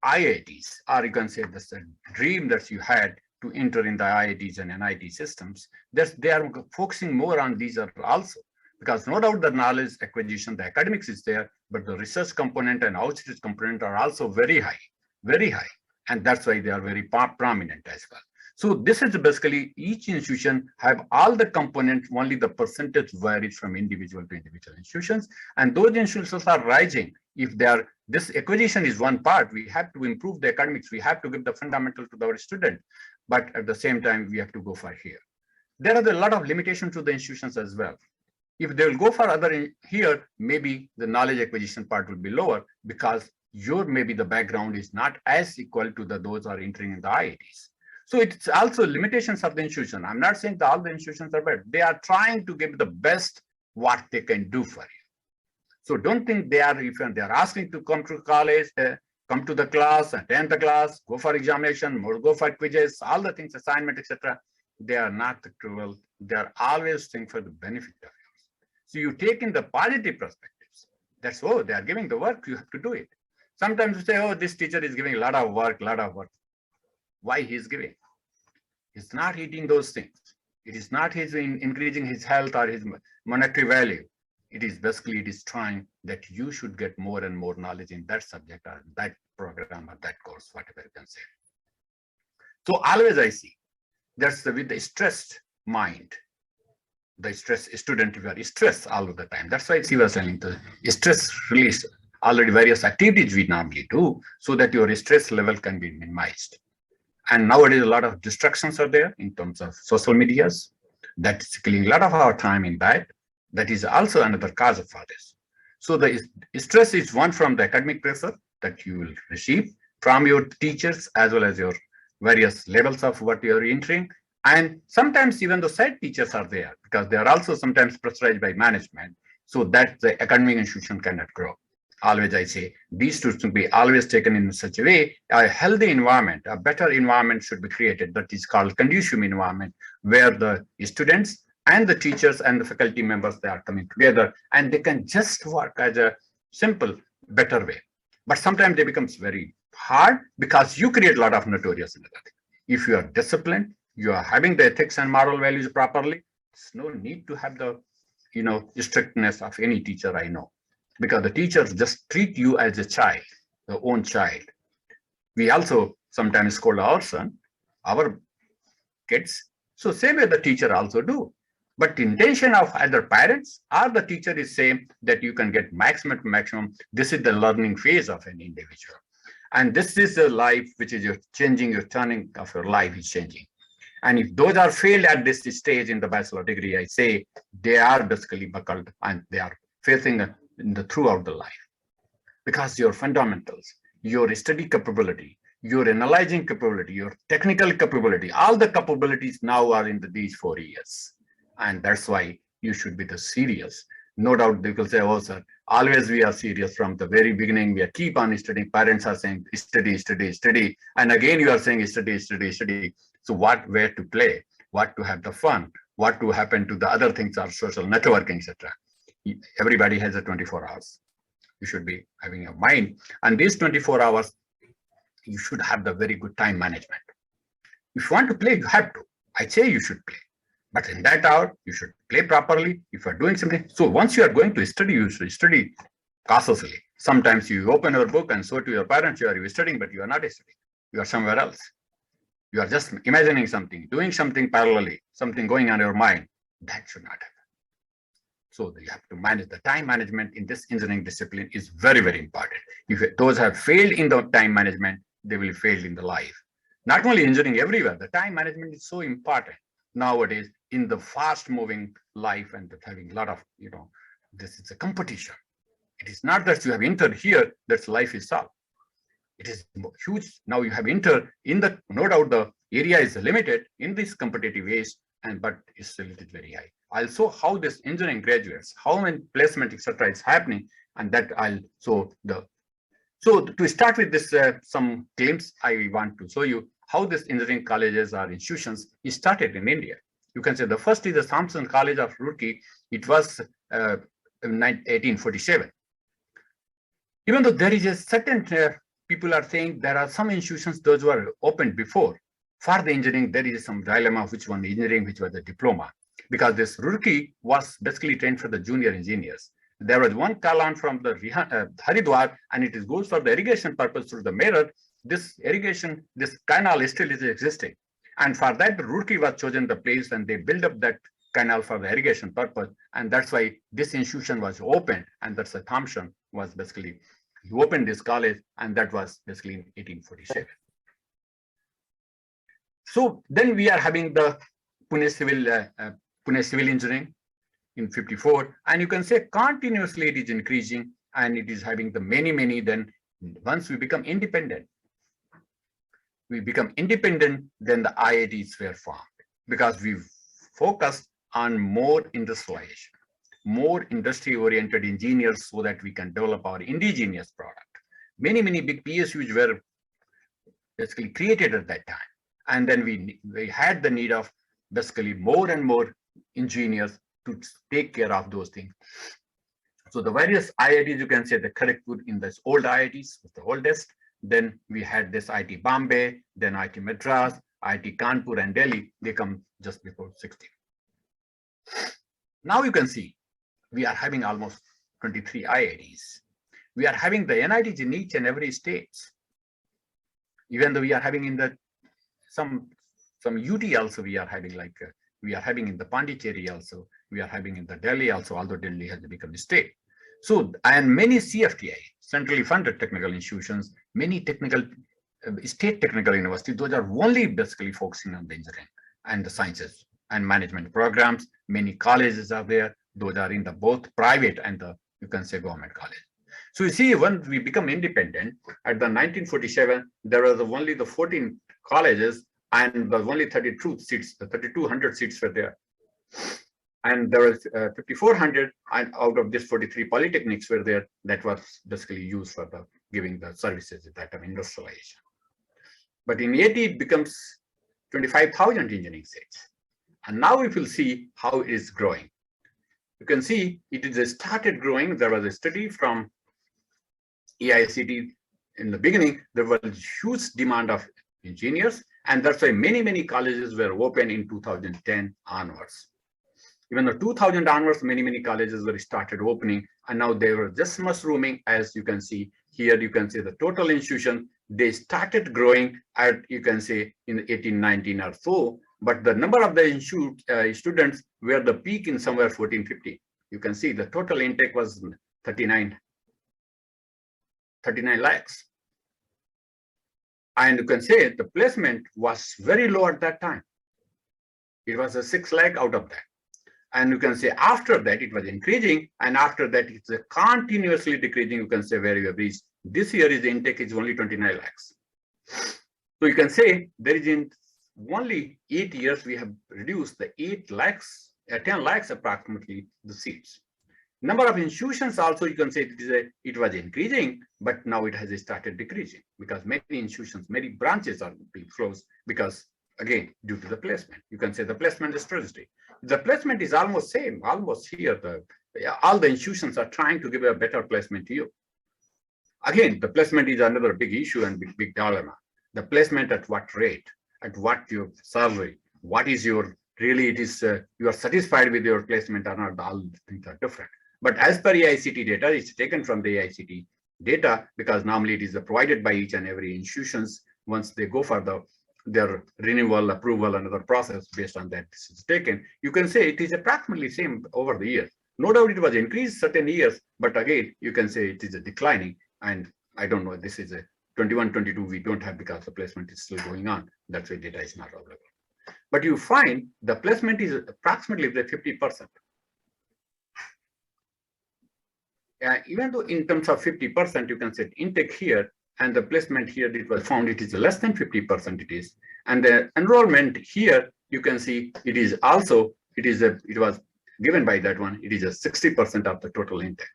IITs, or you can say the dream that you had, to enter in the IITs and NIT systems. They are focusing more on these also, because no doubt the knowledge acquisition, the academics is there, but the research component and outreach component are also very high, very high. And that's why they are very prominent as well. So this is basically each institution have all the components, only the percentage varies from individual to individual institutions. And those institutions are rising. If they are, this acquisition is one part, we have to improve the academics, we have to give the fundamental to our student, but at the same time, we have to go for here. There are a lot of limitations to the institutions as well. If they will go for other here, maybe the knowledge acquisition part will be lower because your maybe the background is not as equal to those are entering in the IITs. So it's also limitations of the institution. I'm not saying that all the institutions are bad. They are trying to give the best what they can do for you. So don't think they are, if they are asking to come to college, come to the class, attend the class, go for examination, or go for quizzes, all the things, assignment, etc. They are not cruel. They are always thinking for the benefit of yours. So you take in the positive perspectives. That's, oh, they are giving the work, you have to do it. Sometimes you say, oh, this teacher is giving a lot of work, Why he is giving? He's not eating those things. It is not his increasing his health or his monetary value. It is basically, it is trying that you should get more and more knowledge in that subject or that program or that course, whatever you can say. So always I see that's with the stressed mind, the stress student, you are stressed all of the time. That's why she was telling the stress release, already various activities we normally do so that your stress level can be minimized. And nowadays, a lot of distractions are there in terms of social medias. That's killing a lot of our time in that. That is also another cause for this. So the stress is one from the academic pressure that you will receive from your teachers as well as your various levels of what you are entering. And sometimes even the side teachers are there because they are also sometimes pressurized by management so that the academic institution cannot grow. Always I say, these two should be always taken in such a way, a healthy environment, a better environment should be created that is called conducive environment where the students and the teachers and the faculty members, they are coming together and they can just work as a simple, better way. But sometimes it becomes very hard because you create a lot of notorious in that. If you are disciplined, you are having the ethics and moral values properly, there's no need to have the, strictness of any teacher I know. Because the teachers just treat you as a child, their own child. We also sometimes scold our son, our kids. So same way the teacher also do. But the intention of either parents or the teacher is same that you can get maximum to maximum. This is the learning phase of an individual. And this is a life which is your changing, your turning of your life is changing. And if those are failed at this stage in the bachelor degree, I say they are basically buckled and they are facing throughout the life, because your fundamentals, your study capability, your analyzing capability, your technical capability, all the capabilities now are in these 4 years. And that's why you should be the serious. No doubt they will say, oh sir, always we are serious from the very beginning. We keep on studying. Parents are saying study, study, study. And again, you are saying study, study, study. So where to play, what to have the fun, what to happen to the other things are social networking, etc. Everybody has a 24 hours. You should be having a mind. And these 24 hours, you should have the very good time management. If you want to play, you have to. I say you should play. But in that hour, you should play properly. If you are doing something. So once you are going to study, you should study cautiously. Sometimes you open your book and show to your parents, you are studying, but you are not studying. You are somewhere else. You are just imagining something, doing something parallelly, something going on in your mind. That should not happen. So you have to manage the time management in this engineering discipline is very, very important. If those have failed in the time management, they will fail in the life. Not only engineering, everywhere, the time management is so important nowadays in the fast moving life and having a lot of, this is a competition. It is not that you have entered here, that life is solved. It is huge. Now you have entered in the, no doubt the area is limited in this competitive age, but still it is very high. Also, how this engineering graduates, how many placement, etc. is happening, and that so to start with this, some claims I want to show you how this engineering colleges or institutions is started in India. You can say the first is the Samson College of Roorkee. It was in 1847. Even though there is a certain people are saying there are some institutions those were opened before, For the engineering, there is some dilemma which one engineering, which was a diploma, because this Roorkee was basically trained for the junior engineers. There was one Kalan from the Haridwar, and it goes for the irrigation purpose through the Meerut. This irrigation, this canal still is existing. And for that, the Roorkee was chosen the place, and they built up that canal for the irrigation purpose. And that's why this institution was opened. And that's the Thompson was basically, he opened this college, and that was basically in 1847. So then we are having the Pune Civil Engineering in 54, and you can say continuously it is increasing, and it is having the many. Then once we become independent, then the IITs were formed, because we focused on more industrialization, more industry-oriented engineers, so that we can develop our indigenous product. Many big PSUs were basically created at that time. And then we had the need of basically more and more engineers to take care of those things. So the various IITs, you can say the Kharagpur in this old IITs was the oldest. Then we had this IIT Bombay, then IIT Madras, IIT Kanpur and Delhi. They come just before 60. Now you can see we are having almost 23 IITs. We are having the NITs in each and every state. Even though we are having in the some UT also, we are having, like we are having in the Pondicherry also, we are having in the Delhi also, although Delhi has become a state. So, and many CFTI, centrally funded technical institutions, many technical state technical universities, those are only basically focusing on the engineering and the sciences and management programs. Many colleges are there, those are in the both private and the, you can say, government college. So you see, when we become independent, at the 1947, there was only the 14 colleges, and the only 32 seats, the 3,200 seats were there. And there was 5,400, and out of this 43 polytechnics were there, that was basically used for the giving the services at that time, industrialization. But in 80, it becomes 25,000 engineering seats. And now we will see how it is growing. You can see it is started growing. There was a study from IICT. In the beginning, there was huge demand of engineers, and that's why many colleges were open in 2010 onwards. Even the 2000 onwards, many colleges were started opening, and now they were just mushrooming. As you can see here, you can see the total institution, they started growing at, you can say, in 1819 or so, but the number of the students were the peak in somewhere 1450. You can see the total intake was 39 lakhs. And you can say the placement was very low at that time. It was a 6 lakh out of that. And you can say after that it was increasing, and after that it's a continuously decreasing. You can say where you have reached. This year is the intake is only 29 lakhs. So you can say there is in only 8 years we have reduced the 10 lakhs approximately the seats. Number of institutions also, you can say it was increasing, but now it has started decreasing, because many institutions, many branches are being closed, because again, due to the placement. You can say the placement strategy. The placement is almost same, almost here. All the institutions are trying to give a better placement to you. Again, the placement is another big issue and big dilemma. The placement at what rate, at what your salary, what is your, really it is, you are satisfied with your placement or not, all things are different. But as per IICT data, it's taken from the IICT data, because normally it is provided by each and every institutions. Once they go for their renewal, approval, another process based on that this is taken, you can say it is approximately same over the years. No doubt it was increased certain years, but again, you can say it is a declining. And I don't know, this is a 21, 22, we don't have, because the placement is still going on. That's why data is not available. But you find the placement is approximately 50%. Even though in terms of 50%, you can set intake here, and the placement here, it was found it is less than 50% it is. And the enrollment here, you can see it is also, it was given by that one, it is a 60% of the total intake.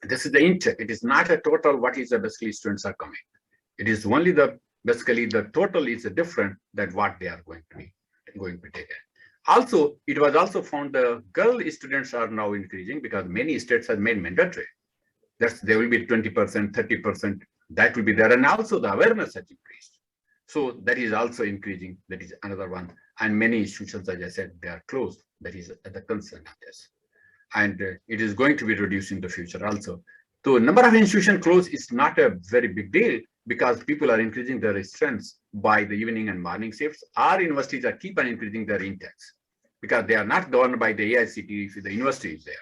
This is the intake. It is not a total what is the basically students are coming. It is only the, basically the total is different than what they are going to be taken. Also, it was also found the girl students are now increasing, because many states have made mandatory. There will be 20%, 30%, that will be there. And also the awareness has increased. So that is also increasing. That is another one. And many institutions, as I said, they are closed. That is the concern of this. And it is going to be reduced in the future also. So number of institutions closed is not a very big deal because people are increasing their strengths by the evening and morning shifts. Our universities are keep on increasing their intakes because they are not governed by the AICT if the university is there.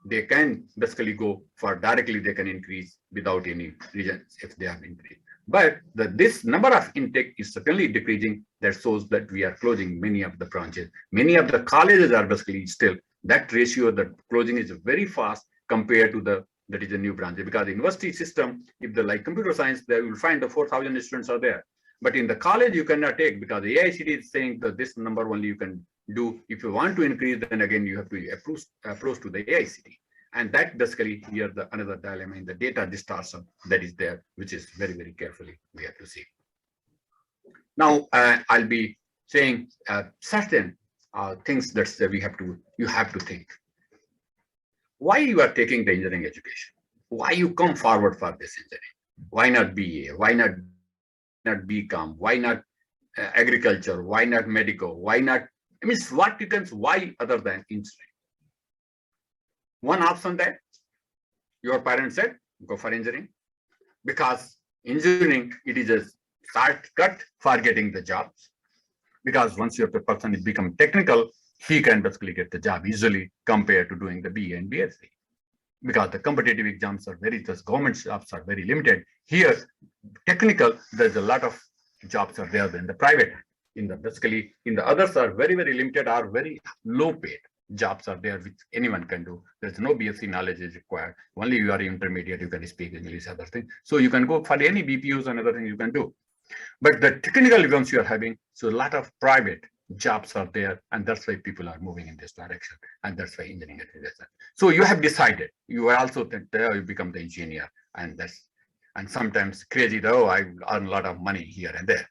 They can basically go for directly, they can increase without any reasons if they have increased. But this number of intake is certainly decreasing. That shows that we are closing many of the branches. Many of the colleges are basically still, that ratio, the closing is very fast compared to that is a new branch. Because the university system, if the like computer science, they will find the 4,000 students are there. But in the college, you cannot take because the AICT is saying that this number only you can do. If you want to increase, then again, you have to approach to the AICT. And that basically here the another dilemma in the data distortion that is there, which is very, very carefully we have to see. Now, I'll be saying certain things that you have to think. Why you are taking the engineering education? Why you come forward for this engineering? Why not BA? Why not BCom? Why not agriculture? Why not medical? Why not? I mean, what you can, why other than engineering? One option that your parents said, go for engineering. Because engineering, it is a shortcut for getting the jobs. Because once your person is become technical, he can basically get the job easily compared to doing the BA and BSc. Because the competitive exams are the government jobs are very limited. Here, technical, there's a lot of jobs are there than the private. In the others are very, very limited or very low paid. Jobs are there which anyone can do. There's no BSc knowledge is required. Only you are intermediate, you can speak English, other thing. So you can go for any BPUs and other things you can do. But the technical events you are having, so a lot of private jobs are there, and that's why people are moving in this direction. And that's why engineering is there. So you have decided, you are also that you become the engineer, and sometimes crazy though, I earn a lot of money here and there.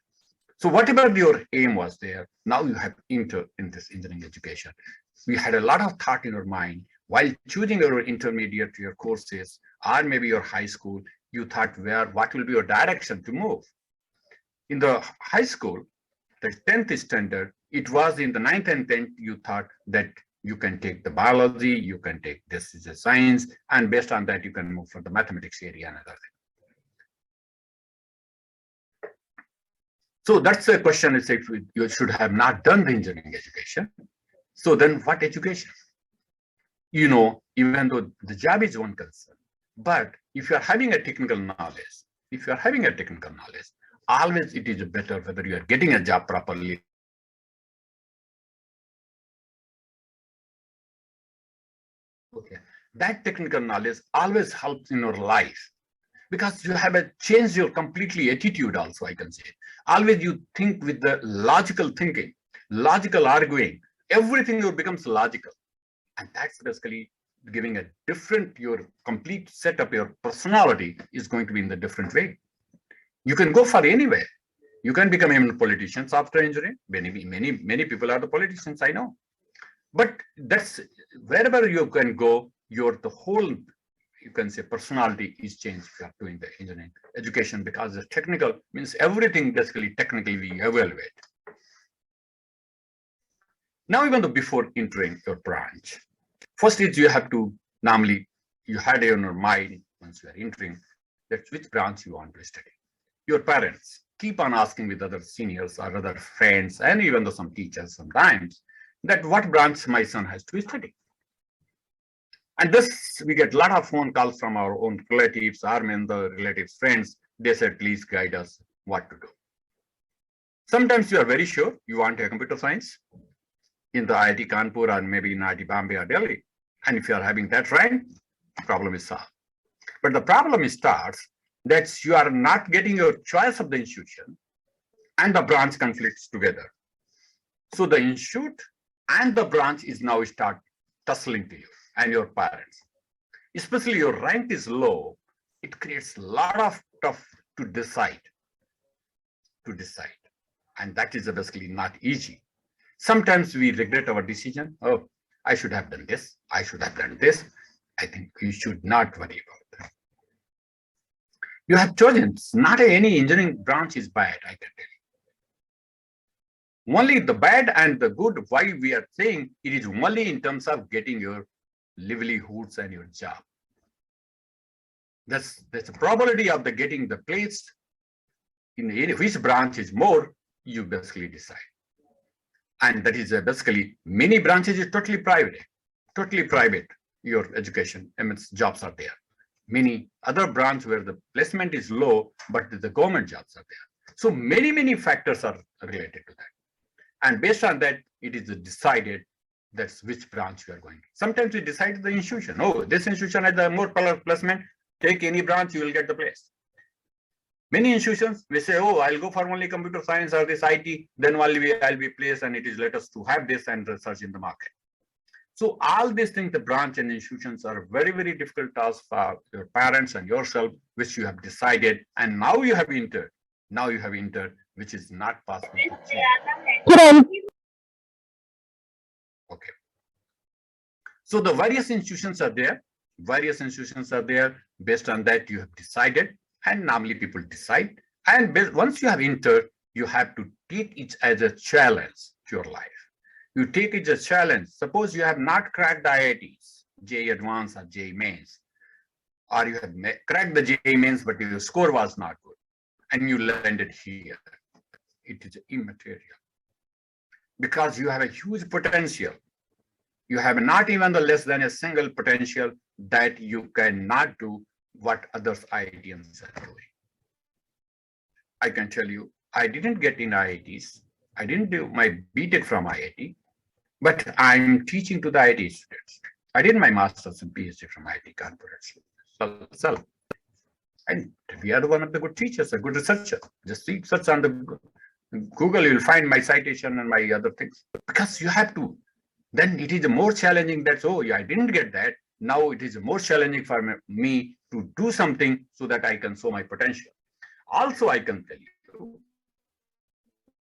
So whatever your aim was there, now you have entered in this engineering education. We had a lot of thought in your mind while choosing your intermediate, your courses, or maybe your high school, you thought what will be your direction to move. In the high school, the 10th standard, it was in the 9th and 10th, you thought that you can take the biology, you can take this is a science, and based on that, you can move for the mathematics area and other thing. So that's the question, is if you should have not done the engineering education. So then what education? You know, even though the job is one concern, but if you are having a technical knowledge, always it is better whether you are getting a job properly. Okay, that technical knowledge always helps in your life because you have changed your completely attitude also, I can say. Always you think with the logical thinking, logical arguing, everything becomes logical. And that's basically giving a different, your complete setup, your personality is going to be in the different way. You can go for anywhere. You can become even politicians after engineering. Many people are the politicians, I know. But that's wherever you can go, the whole, you can say, personality is changed if you are doing the engineering education, because the technical means everything basically technically we evaluate. Now, even though before entering your branch, first is you have to, normally, you had in your mind, once you are entering, that which branch you want to study. Your parents keep on asking with other seniors or other friends, and even though some teachers sometimes, that what branch my son has to study. And this, we get a lot of phone calls from our own relatives, or the relatives, friends. They said, please guide us what to do. Sometimes you are very sure you want a computer science in the IIT Kanpur or maybe in IIT Bombay or Delhi. And if you are having that rank, the problem is solved. But the problem starts that you are not getting your choice of the institution and the branch conflicts together. So the institute and the branch is now start tussling to you and your parents. Especially your rank is low, it creates a lot of stuff to decide. And that is basically not easy. Sometimes we regret our decision. Oh, I should have done this. I should have done this. I think you should not worry about that. You have chosen, not any engineering branch is bad, I can tell you. Only the bad and the good, why we are saying it is only in terms of getting your livelihoods and your job. That's the probability of the getting the place in which branch is more, you basically decide. And that is basically many branches is totally private, your education, jobs are there. Many other branches where the placement is low, but the government jobs are there. So many factors are related to that. And based on that, it is decided that's which branch we are going. Sometimes we decide the institution. Oh, this institution has the more placement. Take any branch, you will get the place. Many institutions, we say, oh, I'll go for only computer science or this IT, then only I'll be placed, and it is let us to have this and research in the market. So all these things, the branch and institutions are very difficult task for your parents and yourself, which you have decided, and now you have entered. Now you have entered, which is not possible to change. Okay. So the various institutions are there. Based on that, you have decided, and normally people decide. And once you have entered, you have to take it as a challenge to your life. You take it as a challenge. Suppose you have not cracked the IITs, JEE Advanced or JEE Mains, or you have cracked the JEE Mains, but your score was not good, and you landed here. It is immaterial, because you have a huge potential. You have not even the less than a single potential that you cannot do what others IITians are doing. I can tell you, I didn't get in IITs. I didn't do my BTech from IIT, but I'm teaching to the IIT students. I did my master's and PhD from IIT Kanpur. And we are one of the good teachers, a good researcher. Just search on the Google, you'll find my citation and my other things. Because you have to. Then it is more challenging that, oh, yeah, I didn't get that. Now it is more challenging for me to do something so that I can show my potential. Also, I can tell you,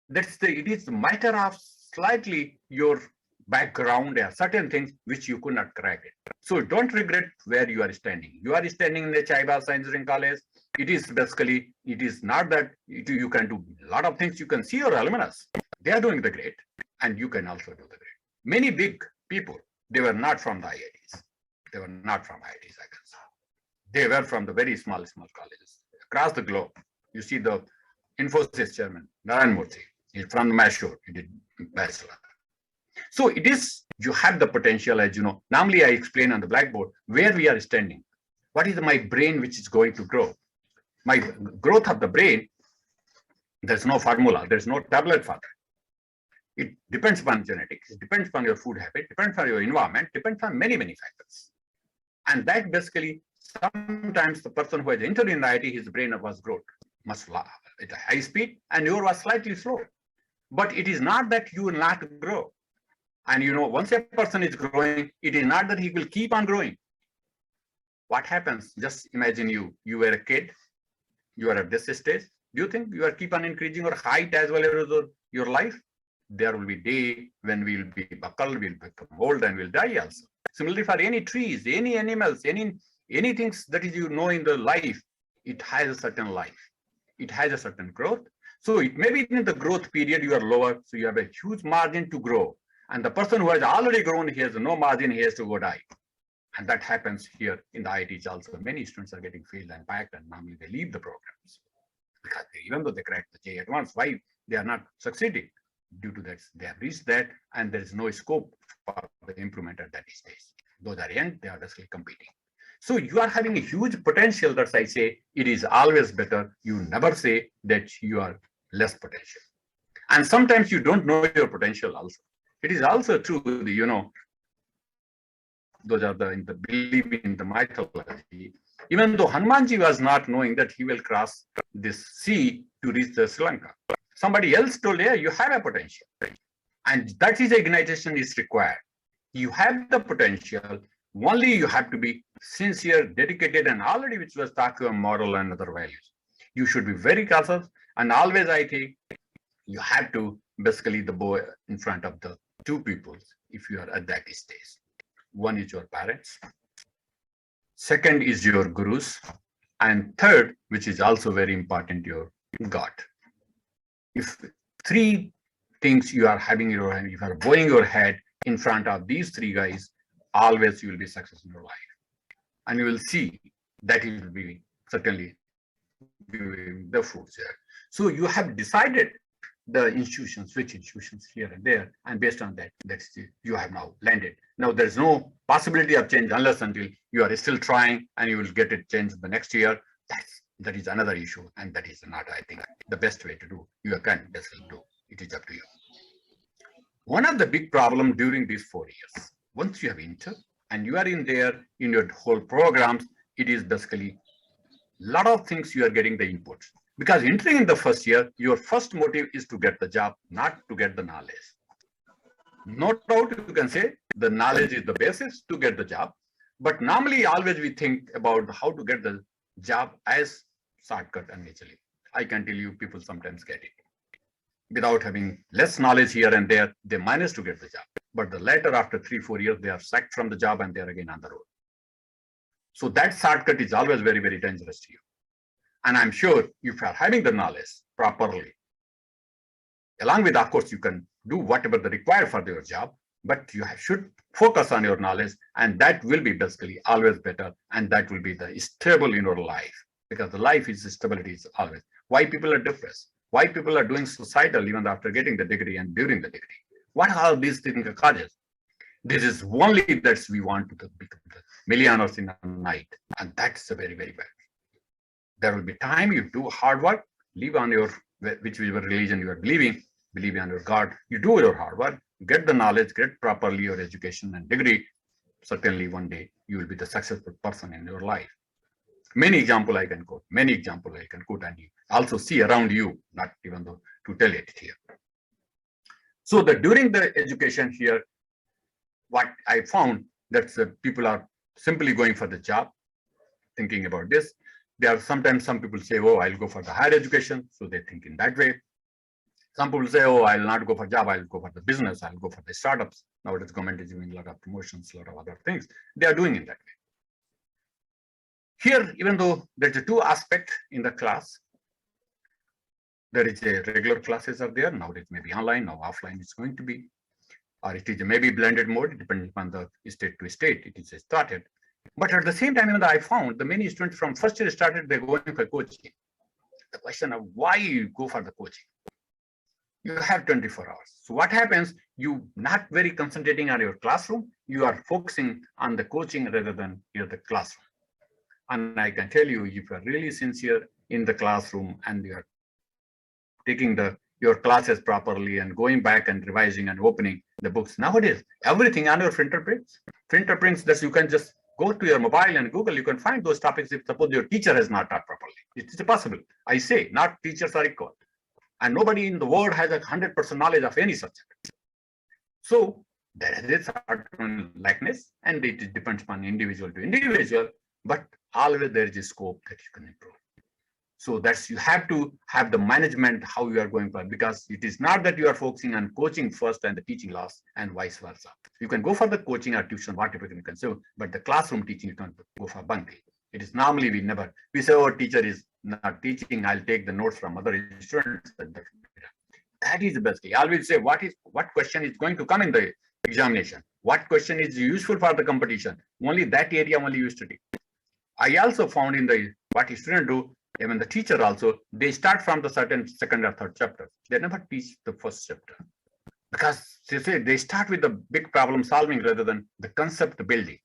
it is a matter of slightly your background or certain things which you could not crack it. So don't regret where you are standing. You are standing in the Chaibasa Engineering College. It is basically, it is not that you can do a lot of things. You can see your alumnus. They are doing the great, and you can also do the great. Many big people, they were not from the IITs. They were not from IITs, I can say. They were from the very small colleges across the globe. You see the Infosys chairman, Narayan Murthy, he's from Mysore, he did bachelor. So it is, you have the potential, as you know. Normally I explain on the blackboard where we are standing. What is my brain which is going to grow? My growth of the brain, there's no formula, there's no tablet for that. It depends upon genetics, it depends upon your food habit, depends on your environment, depends on many factors. And that basically, sometimes the person who has entered in the IIT, his brain was growth much at a high speed, and yours was slightly slow. But it is not that you will not grow. And you know, once a person is growing, it is not that he will keep on growing. What happens? Just imagine you were a kid, you are at this stage. Do you think you are keep on increasing your height as well as your life? There will be day when we will be buckled, we'll become old, and we'll die also. Similarly, for any trees, any animals, any things that is, you know, in the life, it has a certain life. It has a certain growth. So it may be in the growth period you are lower, so you have a huge margin to grow. And the person who has already grown, he has no margin, he has to go die. And that happens here in the IITs also. Many students are getting failed and backed, and normally they leave the programs. Because even though they crack the JEE Advanced, why they are not succeeding? Due to that, they have reached that, and there is no scope for the improvement at that stage. Those are young, they are basically competing. So you are having a huge potential. That's I say it is always better. You never say that you are less potential. And sometimes you don't know your potential also. It is also true, you know, those are the belief in the mythology. Even though Hanumanji was not knowing that he will cross this sea to reach the Sri Lanka. Somebody else told, yeah, you have a potential. And that is ignition is required. You have the potential, only you have to be sincere, dedicated, and already which was taught to a moral and other values. You should be very cautious, and always I think you have to basically the boy in front of the two people if you are at that stage. One is your parents, second is your gurus, and third, which is also very important, your God. If three things you are having in your hand, if you are bowing your head in front of these three guys, always you will be successful in your life. And you will see that it will be certainly giving the fruits there. So you have decided the institutions, which institutions here and there, and based on that, you have now landed. Now there's no possibility of change unless until you are still trying and you will get it changed the next year. That is another issue, and that is not, I think, the best way to do. You can basically do. It is up to you. One of the big problems during these 4 years, once you have entered and you are in there in your whole programs, it is basically a lot of things you are getting the inputs. Because entering in the first year, your first motive is to get the job, not to get the knowledge. No doubt you can say the knowledge is the basis to get the job. But normally always we think about how to get the job as shortcut initially. I can tell you people sometimes get it. Without having less knowledge here and there, they manage to get the job. But the later, after 3-4 years, they are sacked from the job and they are again on the road. So that shortcut is always very, very dangerous to you. And I'm sure if you are having the knowledge properly, along with, of course, you can do whatever the required for your job, but you should focus on your knowledge, and that will be basically always better, and that will be the stable in your life, because the life is stability is always. Why people are depressed? Why people are doing suicidal even after getting the degree and during the degree? What are these things causes? This is only that we want to become the millionaires in a night, and that's a very, very bad. There will be time you do hard work, live on your whichever religion you are believe on your God. You do your hard work, get the knowledge, get properly your education and degree. Certainly one day you will be the successful person in your life. Many examples I can quote, and you also see around you, not even though to tell it here. So that during the education here, what I found that people are simply going for the job, thinking about this. There are sometimes some people say, oh, I'll go for the higher education. So they think in that way. Some people say, oh, I'll not go for job, I'll go for the business, I'll go for the startups. Nowadays, government is doing a lot of promotions, a lot of other things. They are doing in that way. Here, even though there's a two aspect in the class, there is a regular classes are there. Nowadays, maybe online or offline it's going to be, or it is maybe blended mode, depending upon the state to state, it is started. But at the same time, even though I found the many students from first year started, they're going for coaching. The question of why you go for the coaching? You have 24 hours. So what happens? You not very concentrating on your classroom. You are focusing on the coaching rather than the classroom. And I can tell you, if you are really sincere in the classroom and you are taking your classes properly and going back and revising and opening the books. Nowadays, everything on your printer prints that you can just go to your mobile and Google, you can find those topics if suppose your teacher has not taught properly. It is possible. I say, not teachers are equal. And nobody in the world has 100% knowledge of any subject. So there is a certain likeness, and it depends upon individual to individual, but always there is a scope that you can improve. So that's you have to have the management how you are going for, because it is not that you are focusing on coaching first and the teaching last and vice versa. You can go for the coaching or tuition, whatever you can say, but the classroom teaching you can't go for bunking. It is normally we say, oh, teacher is not teaching, I'll take the notes from other students. That is the best thing. I always say, what question is going to come in the examination? What question is useful for the competition? Only that area only you study. I also found in the what students do, even the teacher also, they start from the certain second or third chapter. They never teach the first chapter. Because they say they start with the big problem solving rather than the concept building.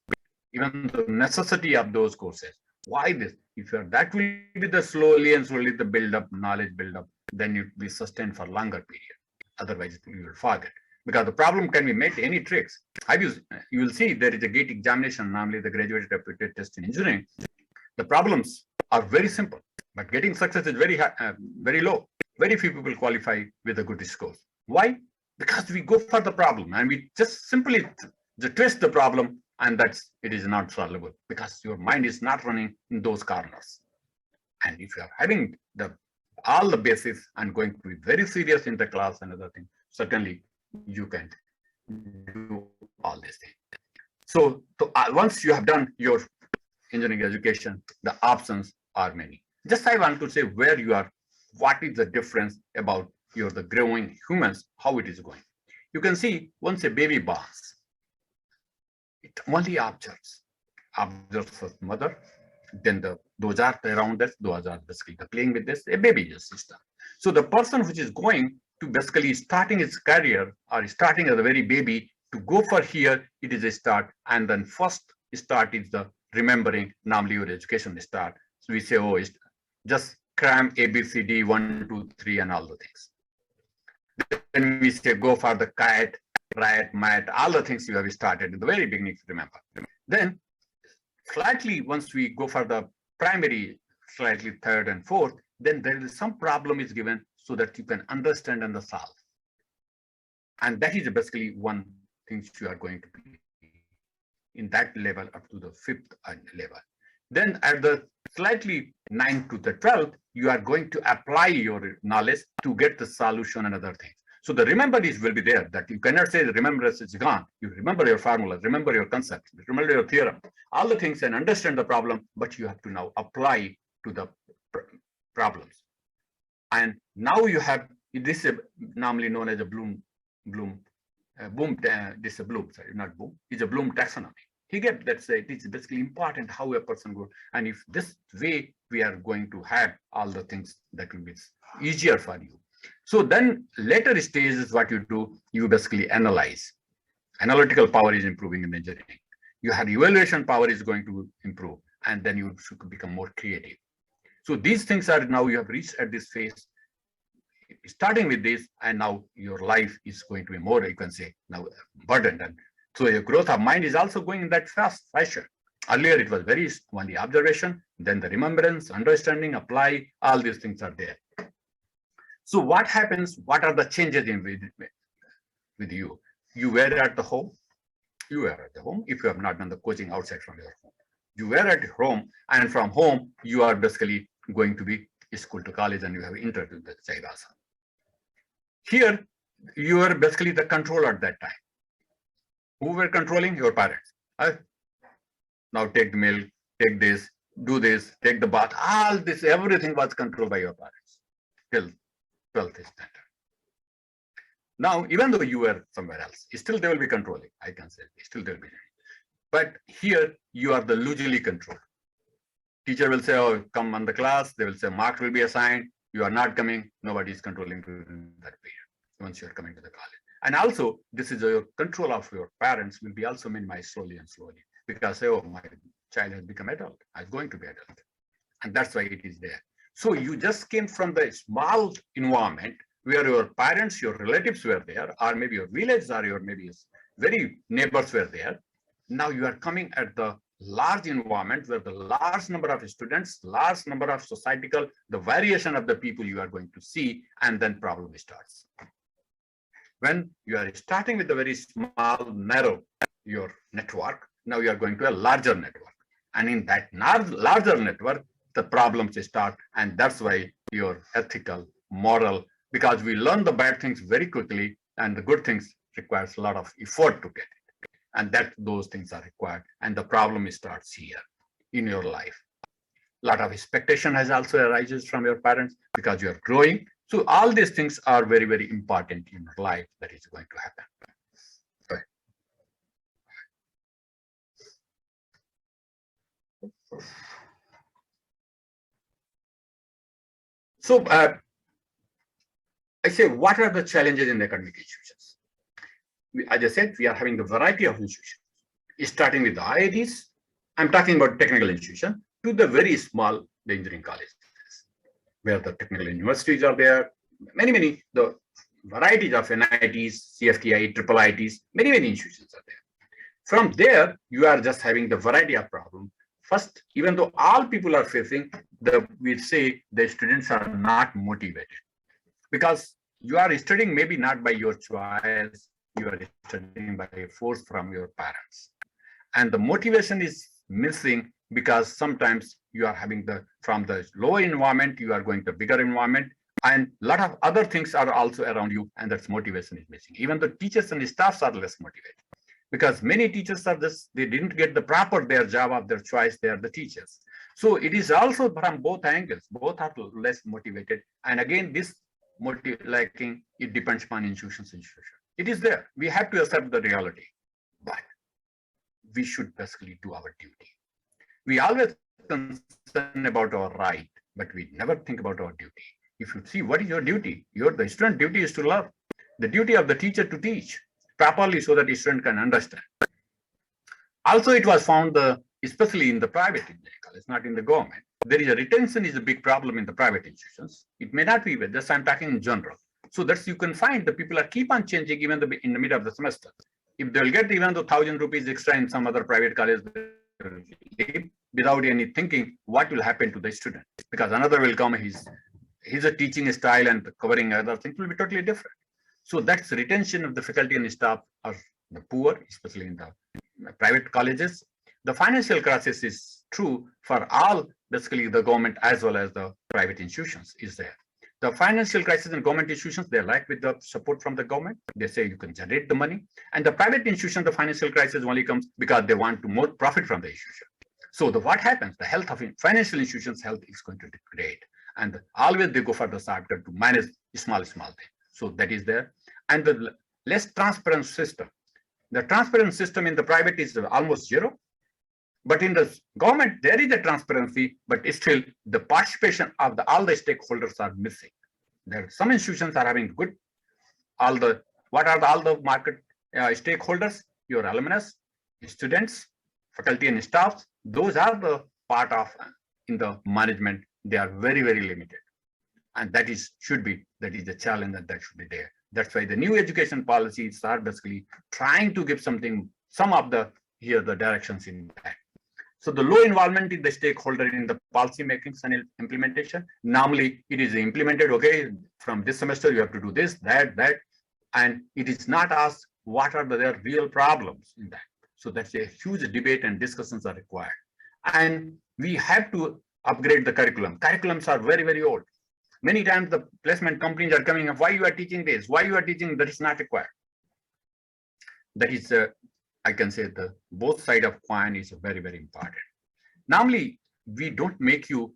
Even the necessity of those courses. Why this? If that will be the slowly the build up, knowledge build up, then it will be sustained for longer period. Otherwise, you will forget. Because the problem can be made any tricks. You will see there is a GATE examination, normally the graduated aptitude test in engineering. The problems are very simple, but getting success is very high, very low. Very few people qualify with a good score. Why? Because we go for the problem and we just simply twist the problem, and it is not solvable because your mind is not running in those corners. And if you are having all the basis and going to be very serious in the class and other things, certainly you can do all these things. So once you have done your engineering education, the options are many. Just I want to say where you are, what is the difference about you're the growing humans, how it is going. You can see once a baby borns, it only observes the mother, then those are around us, those are basically playing with this, a baby just system. So the person which is going to basically starting his career or starting as a very baby to go for here, it is a start, and then first start is the remembering, normally your education start. So we say, oh, it's just cram ABCD 1, 2, 3 and all the things. Then we say go for the kite, rat, mat, all the things you have started in the very beginning, remember. Then slightly once we go for the primary, slightly third and fourth, then there is some problem is given so that you can understand and solve. And that is basically one thing you are going to be in that level up to the fifth level. Then at the slightly 9 to the 12th, you are going to apply your knowledge to get the solution and other things. So the remembrance will be there, that you cannot say the remembrance is gone. You remember your formulas, remember your concepts, remember your theorem, all the things, and understand the problem, but you have to now apply to the problems. And now you have, this is normally known as a Bloom, this is a Bloom, sorry, not Bloom, it's a Bloom taxonomy. He get that say it is basically important how a person goes, and if this way we are going to have all the things that will be easier for you. So then later stages, what you do, you basically analyze. Analytical power is improving in engineering. You have evaluation power is going to improve, and then you should become more creative. So these things are now you have reached at this phase, starting with this, and now your life is going to be more, you can say, now burdened. And so your growth of mind is also going in that fast fashion. Earlier it was very only observation, then the remembrance, understanding, apply, all these things are there. So what happens, what are the changes in with you? You were at the home, you were at the home, if you have not done the coaching outside from your home. You were at home, and from home, you are basically going to be school to college, and you have entered the Chaidasa. Here, you are basically the controller at that time. Who were controlling? Your parents. Now take the milk, take this, do this, take the bath, all this, everything was controlled by your parents till 12th standard. Now, even though you were somewhere else, still they will be controlling, I can say, still they will be. But here, you are the loosely controlled. Teacher will say, oh, come on the class, they will say, mark will be assigned, you are not coming, nobody is controlling during that period, once you are coming to the college. And also, this is your control of your parents will be also minimized slowly and slowly, because say, oh, my child has become adult, I'm going to be adult. And that's why it is there. So you just came from the small environment where your parents, your relatives were there, or maybe your village, or your maybe very neighbors were there. Now you are coming at the large environment where the large number of students, large number of societal, the variation of the people you are going to see, and then problem starts. When you are starting with a very small, narrow, your network, now you are going to a larger network. And in that larger network, the problems start, and that's why your ethical, moral, because we learn the bad things very quickly, and the good things requires a lot of effort to get it. And that those things are required, and the problem starts here in your life. A lot of expectation has also arises from your parents because you are growing. So all these things are very, very important in your life that is going to happen. Right. So I say, what are the challenges in the academic institutions? As I said, we are having the variety of institutions, starting with the IITs. I'm talking about technical institution to the very small the engineering colleges, where the technical universities are there. Many, the varieties of NITs, CFTI, IIITs, many institutions are there. From there, you are just having the variety of problems. First, even though all people are facing, we say the students are not motivated because you are studying maybe not by your choice, you are studying by force from your parents. And the motivation is missing because sometimes you are having from the lower environment, you are going to bigger environment, and a lot of other things are also around you, and that's motivation is missing. Even the teachers and the staffs are less motivated because many teachers are they didn't get the proper their job of their choice, they are the teachers. So it is also from both angles, both are less motivated. And again, this lacking, it depends upon institutions. It is there. We have to accept the reality, but we should basically do our duty. We always concern about our right, but we never think about our duty. If you see what is your duty, the student duty is to learn. The duty of the teacher to teach properly so that the student can understand. Also, it was found, especially in the private engineering college, not in the government, there is a retention is a big problem in the private institutions. It may not be, but just I'm talking in general. So that's you can find the people are keep on changing even in the middle of the semester. If they'll get even the 1,000 rupees extra in some other private college, without any thinking, what will happen to the student? Because another will come, his a teaching style and covering other things will be totally different. So that's retention of the faculty and staff are the poor, especially in the private colleges. The financial crisis is true for all, basically the government as well as the private institutions is there. The financial crisis in government institutions, they like with the support from the government. They say you can generate the money. And the private institution, the financial crisis only comes because they want to more profit from the institution. So what happens? The health of financial institutions' health is going to degrade. And always they go for the shortcut to manage small things. So that is there. And the less transparent system. The transparent system in the private is almost zero. But in the government, there is a transparency, but still the participation of all the stakeholders are missing. There are some institutions are having good, what are all the market stakeholders? Your alumnus, students, faculty and staff, those are the part of in the management. They are very, very limited. And that is the challenge that should be there. That's why the new education policies are basically trying to give some of the directions in that. So the low involvement in the stakeholder in the policy making and implementation. Normally it is implemented, okay, from this semester you have to do this, that, and it is not asked what are their real problems in that. So that's a huge debate and discussions are required. And we have to upgrade the curriculum. Curriculums are very, very old. Many times the placement companies are coming up, why you are teaching this, why you are teaching that is not required. That is I can say the both side of coin is very, very important. Normally, we don't make you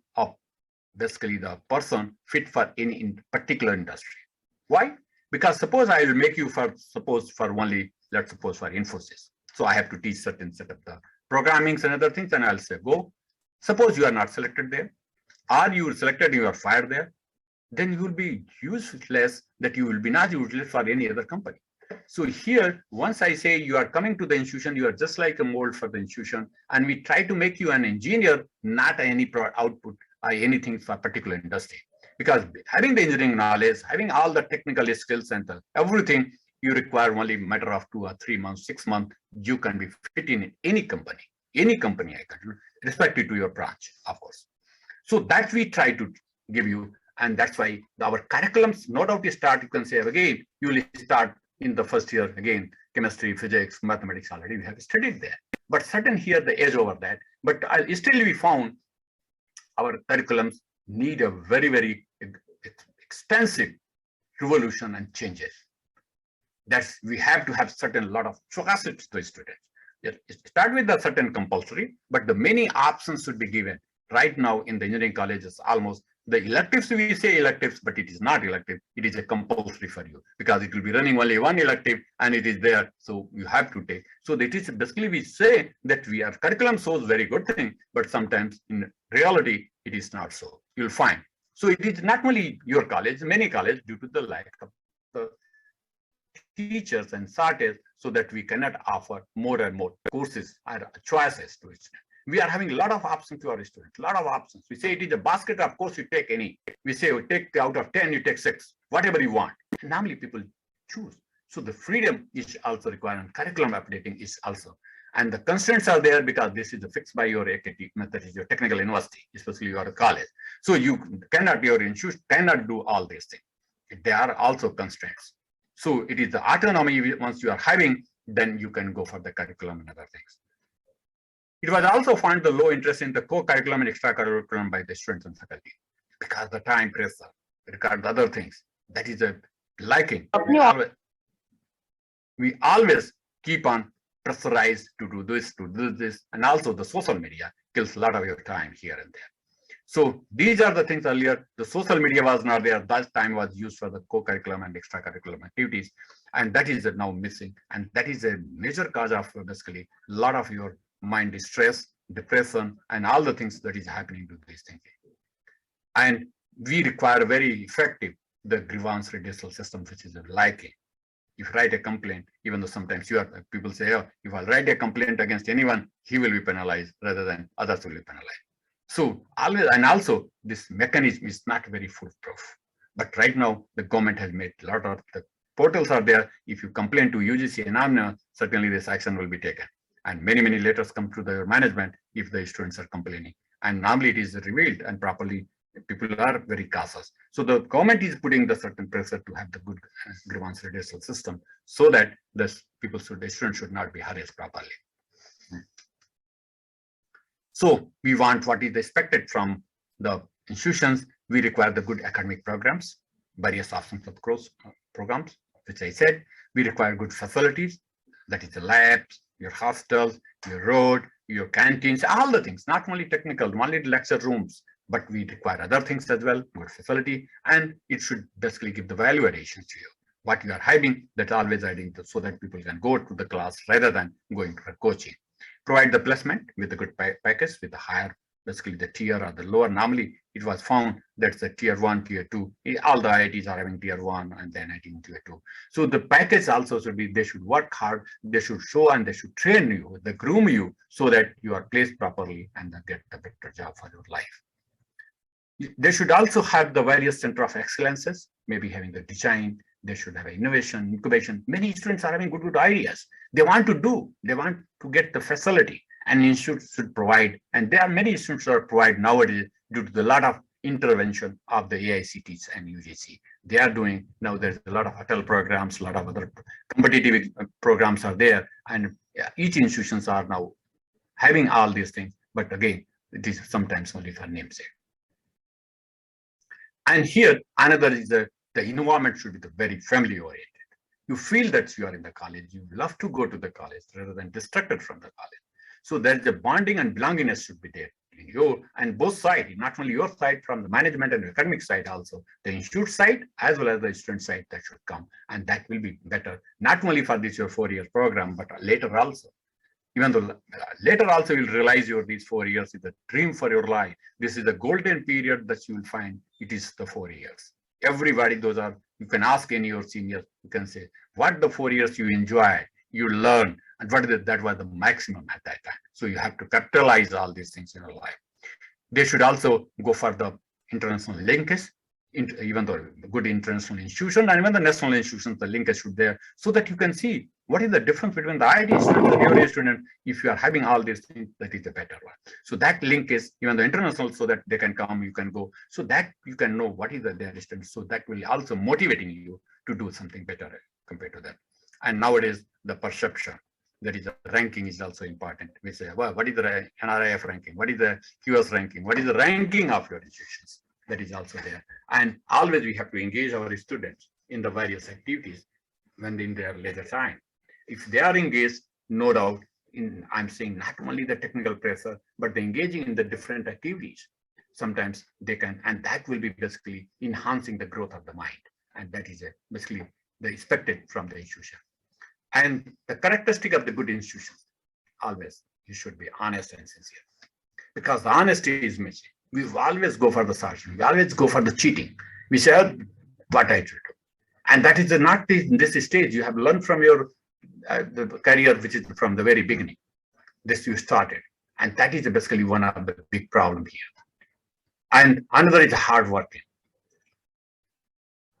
basically the person fit for any particular industry. Why? Because suppose I will make you for only, let's suppose for Infosys. So I have to teach certain set of the programmings and other things, and I'll say go. Suppose you are not selected there, or you are selected and you are fired there, then you will be useless, that you will be not useless for any other company. So here, once I say you are coming to the institution, you are just like a mold for the institution, and we try to make you an engineer, not any output or anything for a particular industry. Because having the engineering knowledge, having all the technical skills and everything, you require only a matter of 2 or 3 months, 6 months, you can be fit in any company I can do, respective to your branch, of course. So that we try to give you, and that's why our curriculums, no doubt you start, you can say again, you will start in the first year, again, chemistry, physics, mathematics, already we have studied there. But certain here, the edge over that. But still we found our curriculums need a very, very extensive revolution and changes. That's, we have to have certain lot of choices to students. Start with the certain compulsory, but the many options should be given. Right now in the engineering colleges, almost the electives, we say electives, but it is not elective. It is a compulsory for you because it will be running only one elective and it is there. So you have to take. So that is basically we say that curriculum shows very good thing, but sometimes in reality, it is not so. You'll find. So it is not only your college, many colleges due to the lack of the teachers and shortage, so that we cannot offer more and more courses or choices to students. We are having a lot of options to our students, a lot of options. We say it is a basket, of course you take any. We say you take out of 10, you take 6, whatever you want. Normally people choose. So the freedom is also required, and curriculum updating is also. And the constraints are there because this is fixed by your AKT, that is your technical university, especially your college. So you cannot, your institute cannot do all these things. There are also constraints. So it is the autonomy once you are having, then you can go for the curriculum and other things. It was also found the low interest in the co-curriculum and extracurriculum by the students and faculty because the time pressure, regard the other things. That is a liking. We always keep on pressurized to do this, and also the social media kills a lot of your time here and there. So these are the things earlier. The social media was not there. That time was used for the co-curriculum and extracurriculum activities. And that is now missing. And that is a major cause of basically a lot of your mind distress, depression, and all the things that is happening to this thinking. And we require very effective, the grievance redressal system, which is like if you write a complaint, even though sometimes people say, oh, if I write a complaint against anyone, he will be penalized rather than others will be penalized. So always, and also this mechanism is not very foolproof. But right now, the government has made a lot of the portals are there. If you complain to UGC and AMNA, certainly this action will be taken. And many, many letters come to the management if the students are complaining. And normally it is revealed and properly, people are very cautious. So the government is putting the certain pressure to have the good grievance redressal system so that the students should not be harassed properly. So we want what is expected from the institutions. We require the good academic programs, various options of course programs, which I said. We require good facilities, that is the labs, your hostels, your road, your canteens, all the things, not only technical, only lecture rooms, but we require other things as well, good facility, and it should basically give the value addition to you. What you are having, that's always adding so that people can go to the class rather than going to a coaching. Provide the placement with a good package with the higher, basically the tier or the lower. Normally, it was found that's the tier 1, tier 2. All the IITs are having tier 1 and then IIT tier 2. So the package also should be, they should work hard, they should show and they should train you, they groom you so that you are placed properly and get the better job for your life. They should also have the various center of excellences, maybe having the design, they should have innovation, incubation. Many students are having good ideas. They want to get the facility, and institutes should provide, and there are many institutes that provide nowadays due to the lot of intervention of the AICTs and UGC. They are doing, now there's a lot of hotel programs, a lot of other competitive programs are there, and each institutions are now having all these things, but again, it is sometimes only for namesake. And here, another is the environment should be very family oriented. You feel that you are in the college, you love to go to the college rather than distracted from the college. So there's the bonding and belongingness should be there in you and both sides, not only your side from the management and academic side also, the institute side as well as the student side that should come. And that will be better, not only for this your 4-year program, but later also. Even though later also you'll realize these 4 years is a dream for your life. This is the golden period that you will find it is the 4 years. Everybody, those are, you can ask any of your seniors, you can say, what the 4 years you enjoyed, you learned, and what that was the maximum at that time. So you have to capitalize all these things in your life. They should also go for the international linkage, even though good international institution and even the national institutions, the linkage should there, so that you can see what is the difference between the IIT student and the UAD student. If you are having all these things, that is the better one. So that link is even the international, so that they can come, you can go, so that you can know what is their distance. So that will also motivating you to do something better compared to that. And nowadays, the perception, that is the ranking is also important. We say, well, what is the NRIF ranking? What is the QS ranking? What is the ranking of your institutions? That is also there. And always we have to engage our students in the various activities when in their leisure time. If they are engaged, no doubt, I'm saying not only the technical pressure, but the engaging in the different activities. Sometimes they can, and that will be basically enhancing the growth of the mind. And that is basically the expected from the institution. And the characteristic of the good institution, always, you should be honest and sincere. Because the honesty is missing. We always go for the sarcasm. We always go for the cheating. We say, oh, what I should do. And that is not in this stage. You have learned from your the career, which is from the very beginning. This you started. And that is basically one of the big problems here. And another is hard working.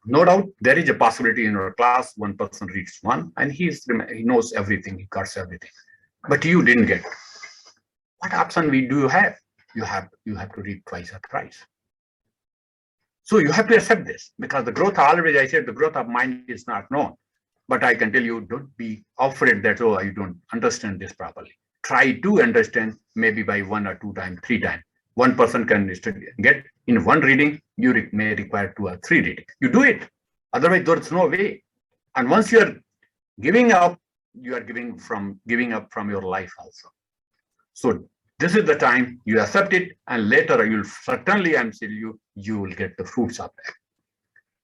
No doubt, there is a possibility in your class, one person reads one, and he knows everything, he got everything. But you didn't get it. What option do you have? You have to read twice or thrice. So you have to accept this, because the growth, always I said, the growth of mind is not known. But I can tell you, don't be afraid that, oh, you don't understand this properly. Try to understand maybe by 1 or 2 times, 3 times. One person can get in one reading, you may require 2 or 3 readings. You do it. Otherwise, there's no way. And once you are giving up, you are giving up from your life also. So This is the time you accept it, and later you'll certainly, I'm telling you, you will get the fruits of that.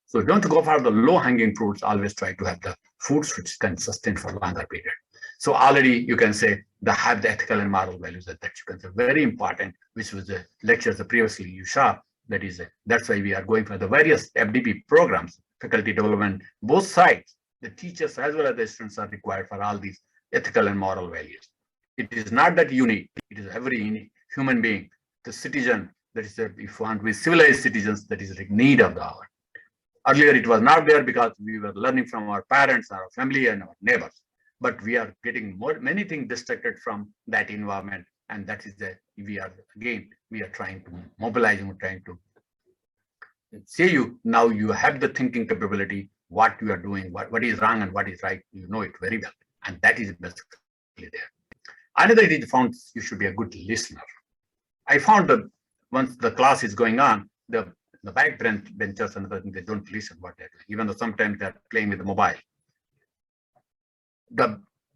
So don't go for the low-hanging fruits. Always try to have the fruits which can sustain for a longer period. So already you can say have the ethical and moral values that you can say very important, which was the lectures previously you saw. That's why we are going for the various FDP programs, faculty development, both sides. The teachers as well as the students are required for all these ethical and moral values. It is not that you need, it is every human being, the citizen, that is, if you want to be civilized citizens, that is the need of the hour. Earlier, it was not there because we were learning from our parents, our family, and our neighbors. But we are getting many things distracted from that environment, and that is we are trying to mobilize and we're trying to say now you have the thinking capability, what you are doing, what is wrong and what is right, you know it very well, and that is basically there. Another is found you should be a good listener. I found that once the class is going on, the back benchers and other things, they don't listen what they're doing, even though sometimes they're playing with the mobile.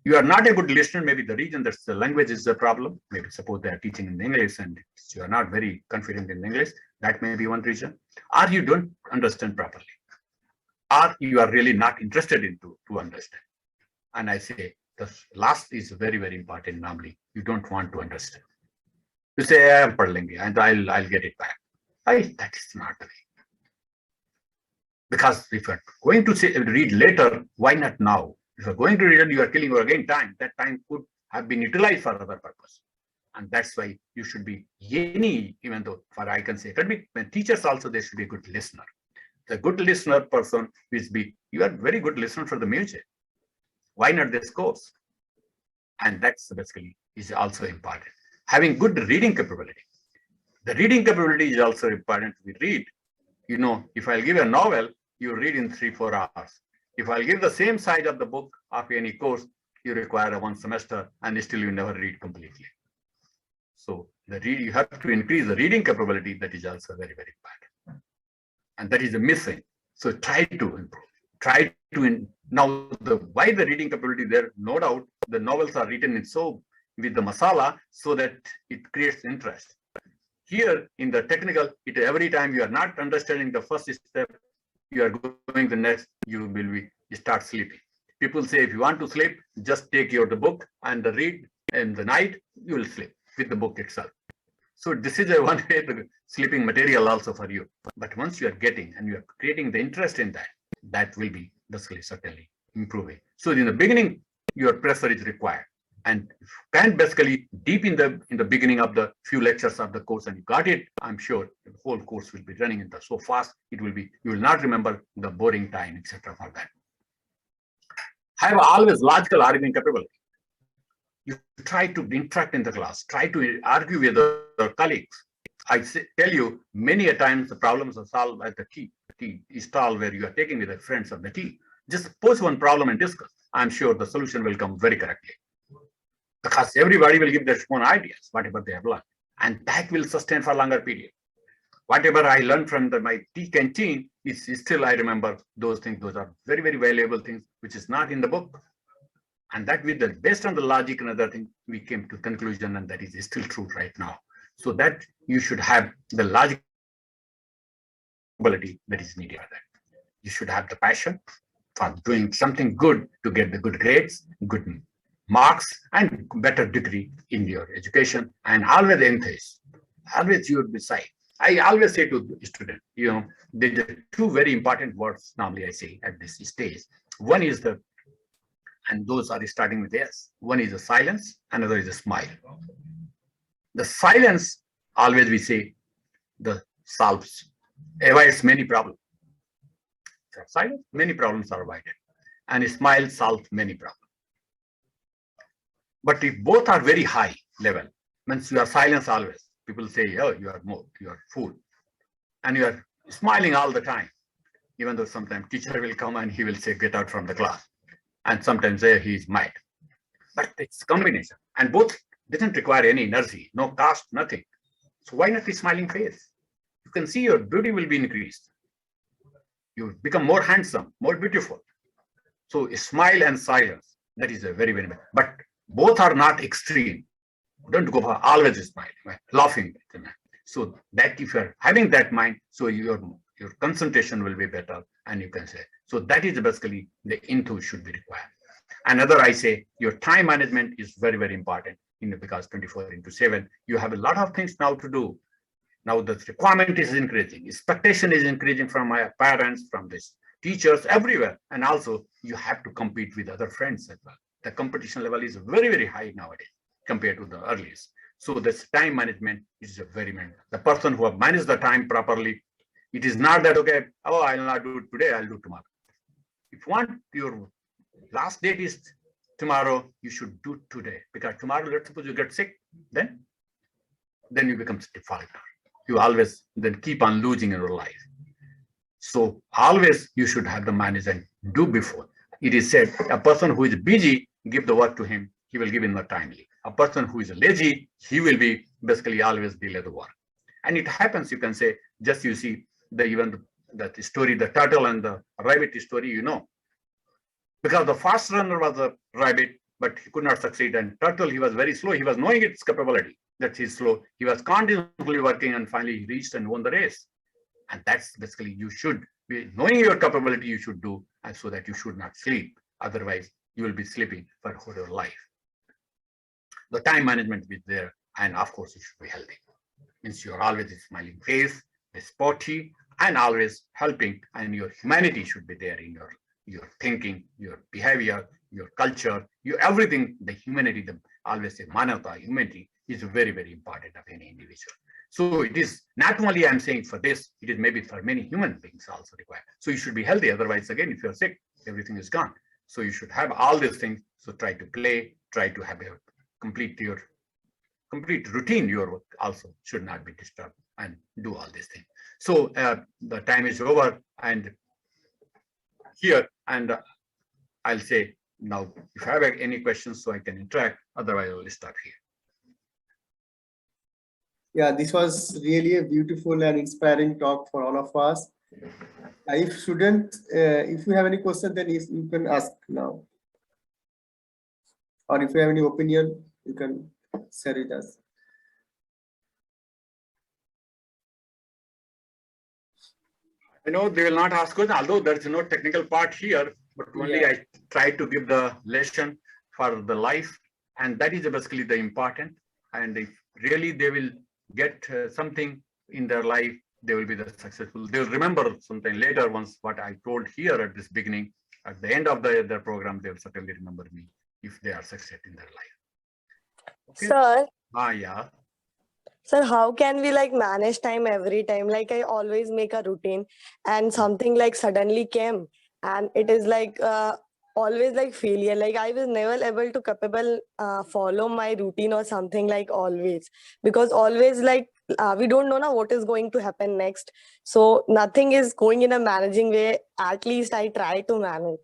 You are not a good listener. Maybe the reason that the language is the problem. Maybe suppose they are teaching in English and you are not very confident in English. That may be one reason. Or you don't understand properly. Or you are really not interested in to understand. And I say the last is very, very important. Normally, you don't want to understand. You say, I am parling and I'll get it back. That is not the way. Because if you're going to read later, why not now? If you're going to read, you are killing your again time. That time could have been utilized for other purpose. And that's why you should be even though for I can say, when teachers also, they should be a good listener. The good listener person is you are very good listener for the music. Why not this course? And that's basically is also important. Having good reading capability. The reading capability is also important. We read, if I'll give a novel, you read in 3-4 hours. If I'll give the same size of the book of any course, you require one semester and still you never read completely. So you have to increase the reading capability. That is also very, very important. And that is the missing. So try to improve. Why the reading capability there, no doubt, the novels are written with the masala so that it creates interest. Here in the technical, every time you are not understanding the first step, you are going the next, you start sleeping. People say if you want to sleep, just take the book and read in the night, you will sleep with the book itself. So this is one way the sleeping material also for you. But once you are getting and you are creating the interest in that will be basically certainly improving. So in the beginning, your pressure is required. And if you can basically deep in the beginning of the few lectures of the course and you got it, I'm sure the whole course will be running so fast, you will not remember the boring time, etc. for that. Have always logical arguing capability. You try to interact in the class, try to argue with your colleagues. I tell you, many a times the problems are solved at the tea stall where you are taking with the friends of the tea. Just pose one problem and discuss. I'm sure the solution will come very correctly. Because everybody will give their own ideas, whatever they have learned. And that will sustain for a longer period. Whatever I learned from my tea canteen, is still I remember those things. Those are very, very valuable things, which is not in the book. And that based on the logic and other thing, we came to conclusion, and that is still true right now. So that you should have the logic ability that is needed for that. You should have the passion for doing something good to get the good grades, good marks, and better degree in your education, and always enthusiasm. Always you would be side. I always say to the student, there are two very important words normally I say at this stage. One is and those are starting with S. One is the silence, another is a smile. The silence, always we say, avoids many problems. So silence, many problems are avoided. And a smile solves many problems. But if both are very high level, means you are silence always. People say, oh, you are fool. And you are smiling all the time. Even though sometimes teacher will come and he will say, get out from the class. And sometimes he is mad. But it's combination. And both doesn't require any energy, no cost, nothing. So why not the smiling face? You can see your beauty will be increased. You become more handsome, more beautiful. So smile and silence, that is a very, very bad. But both are not extreme. Don't go for always smiling, laughing. So that if you're having that mind, so your concentration will be better, and you can say. So that is basically the into should be required. Another, I say, your time management is very, very important because 24/7, you have a lot of things now to do. Now the requirement is increasing, expectation is increasing from my parents, from this teachers, everywhere. And also you have to compete with other friends as well. The competition level is very, very high nowadays compared to the earliest. So this time management is a very important. The person who have managed the time properly, it is not that, okay, oh, I'll not do it today, I'll do tomorrow. If you want your last date is tomorrow, you should do today, because tomorrow, let's suppose you get sick, then you become defaulter. You always then keep on losing in your life. So always you should have the management do before. It is said a person who is busy, give the work to him, he will give in the timely. A person who is lazy, he will be basically always delay the work. And it happens, you can say, just you see the story, the turtle and the rabbit story, you know. Because the fast runner was a rabbit, but he could not succeed. And turtle, he was very slow. He was knowing its capability that he's slow. He was continuously working, and finally he reached and won the race. And that's basically, you should be knowing your capability, you should do, and so that you should not sleep. Otherwise, you will be sleeping for your life. The time management is there, and of course, you should be healthy. Means you're always a smiling face, sporty, and always helping, and your humanity should be there in your thinking, your behavior, your culture, your everything. The humanity, always say manata, humanity is very, very important of any individual. So it is not only I'm saying for this, it is maybe for many human beings also required. So you should be healthy. Otherwise, again, if you're sick, everything is gone. So you should have all these things. So try to play, try to have a complete routine. Your work also should not be disturbed, and do all these things. So the time is over, and here, and I'll say now, if I have any questions, so I can interact. Otherwise, I will stop here. Yeah, this was really a beautiful and inspiring talk for all of us. If you have any question, then you can ask now. Or if you have any opinion, you can share with us. I know they will not ask questions, although there is no technical part here, but only Yeah. I try to give the lesson for the life, and that is basically the important. And if really they will get something in their life, they will be the successful. They will remember something later. Once what I told here at this beginning, at the end of their program, they will certainly remember me if they are success in their life. Okay. Sir, Yeah. sir, how can we like manage time every time? Like I always make a routine and something like suddenly came and it is like always like failure. Like I was never able to capable follow my routine or something like always, because always like we don't know now what is going to happen next. So nothing is going in a managing way. At least I try to manage.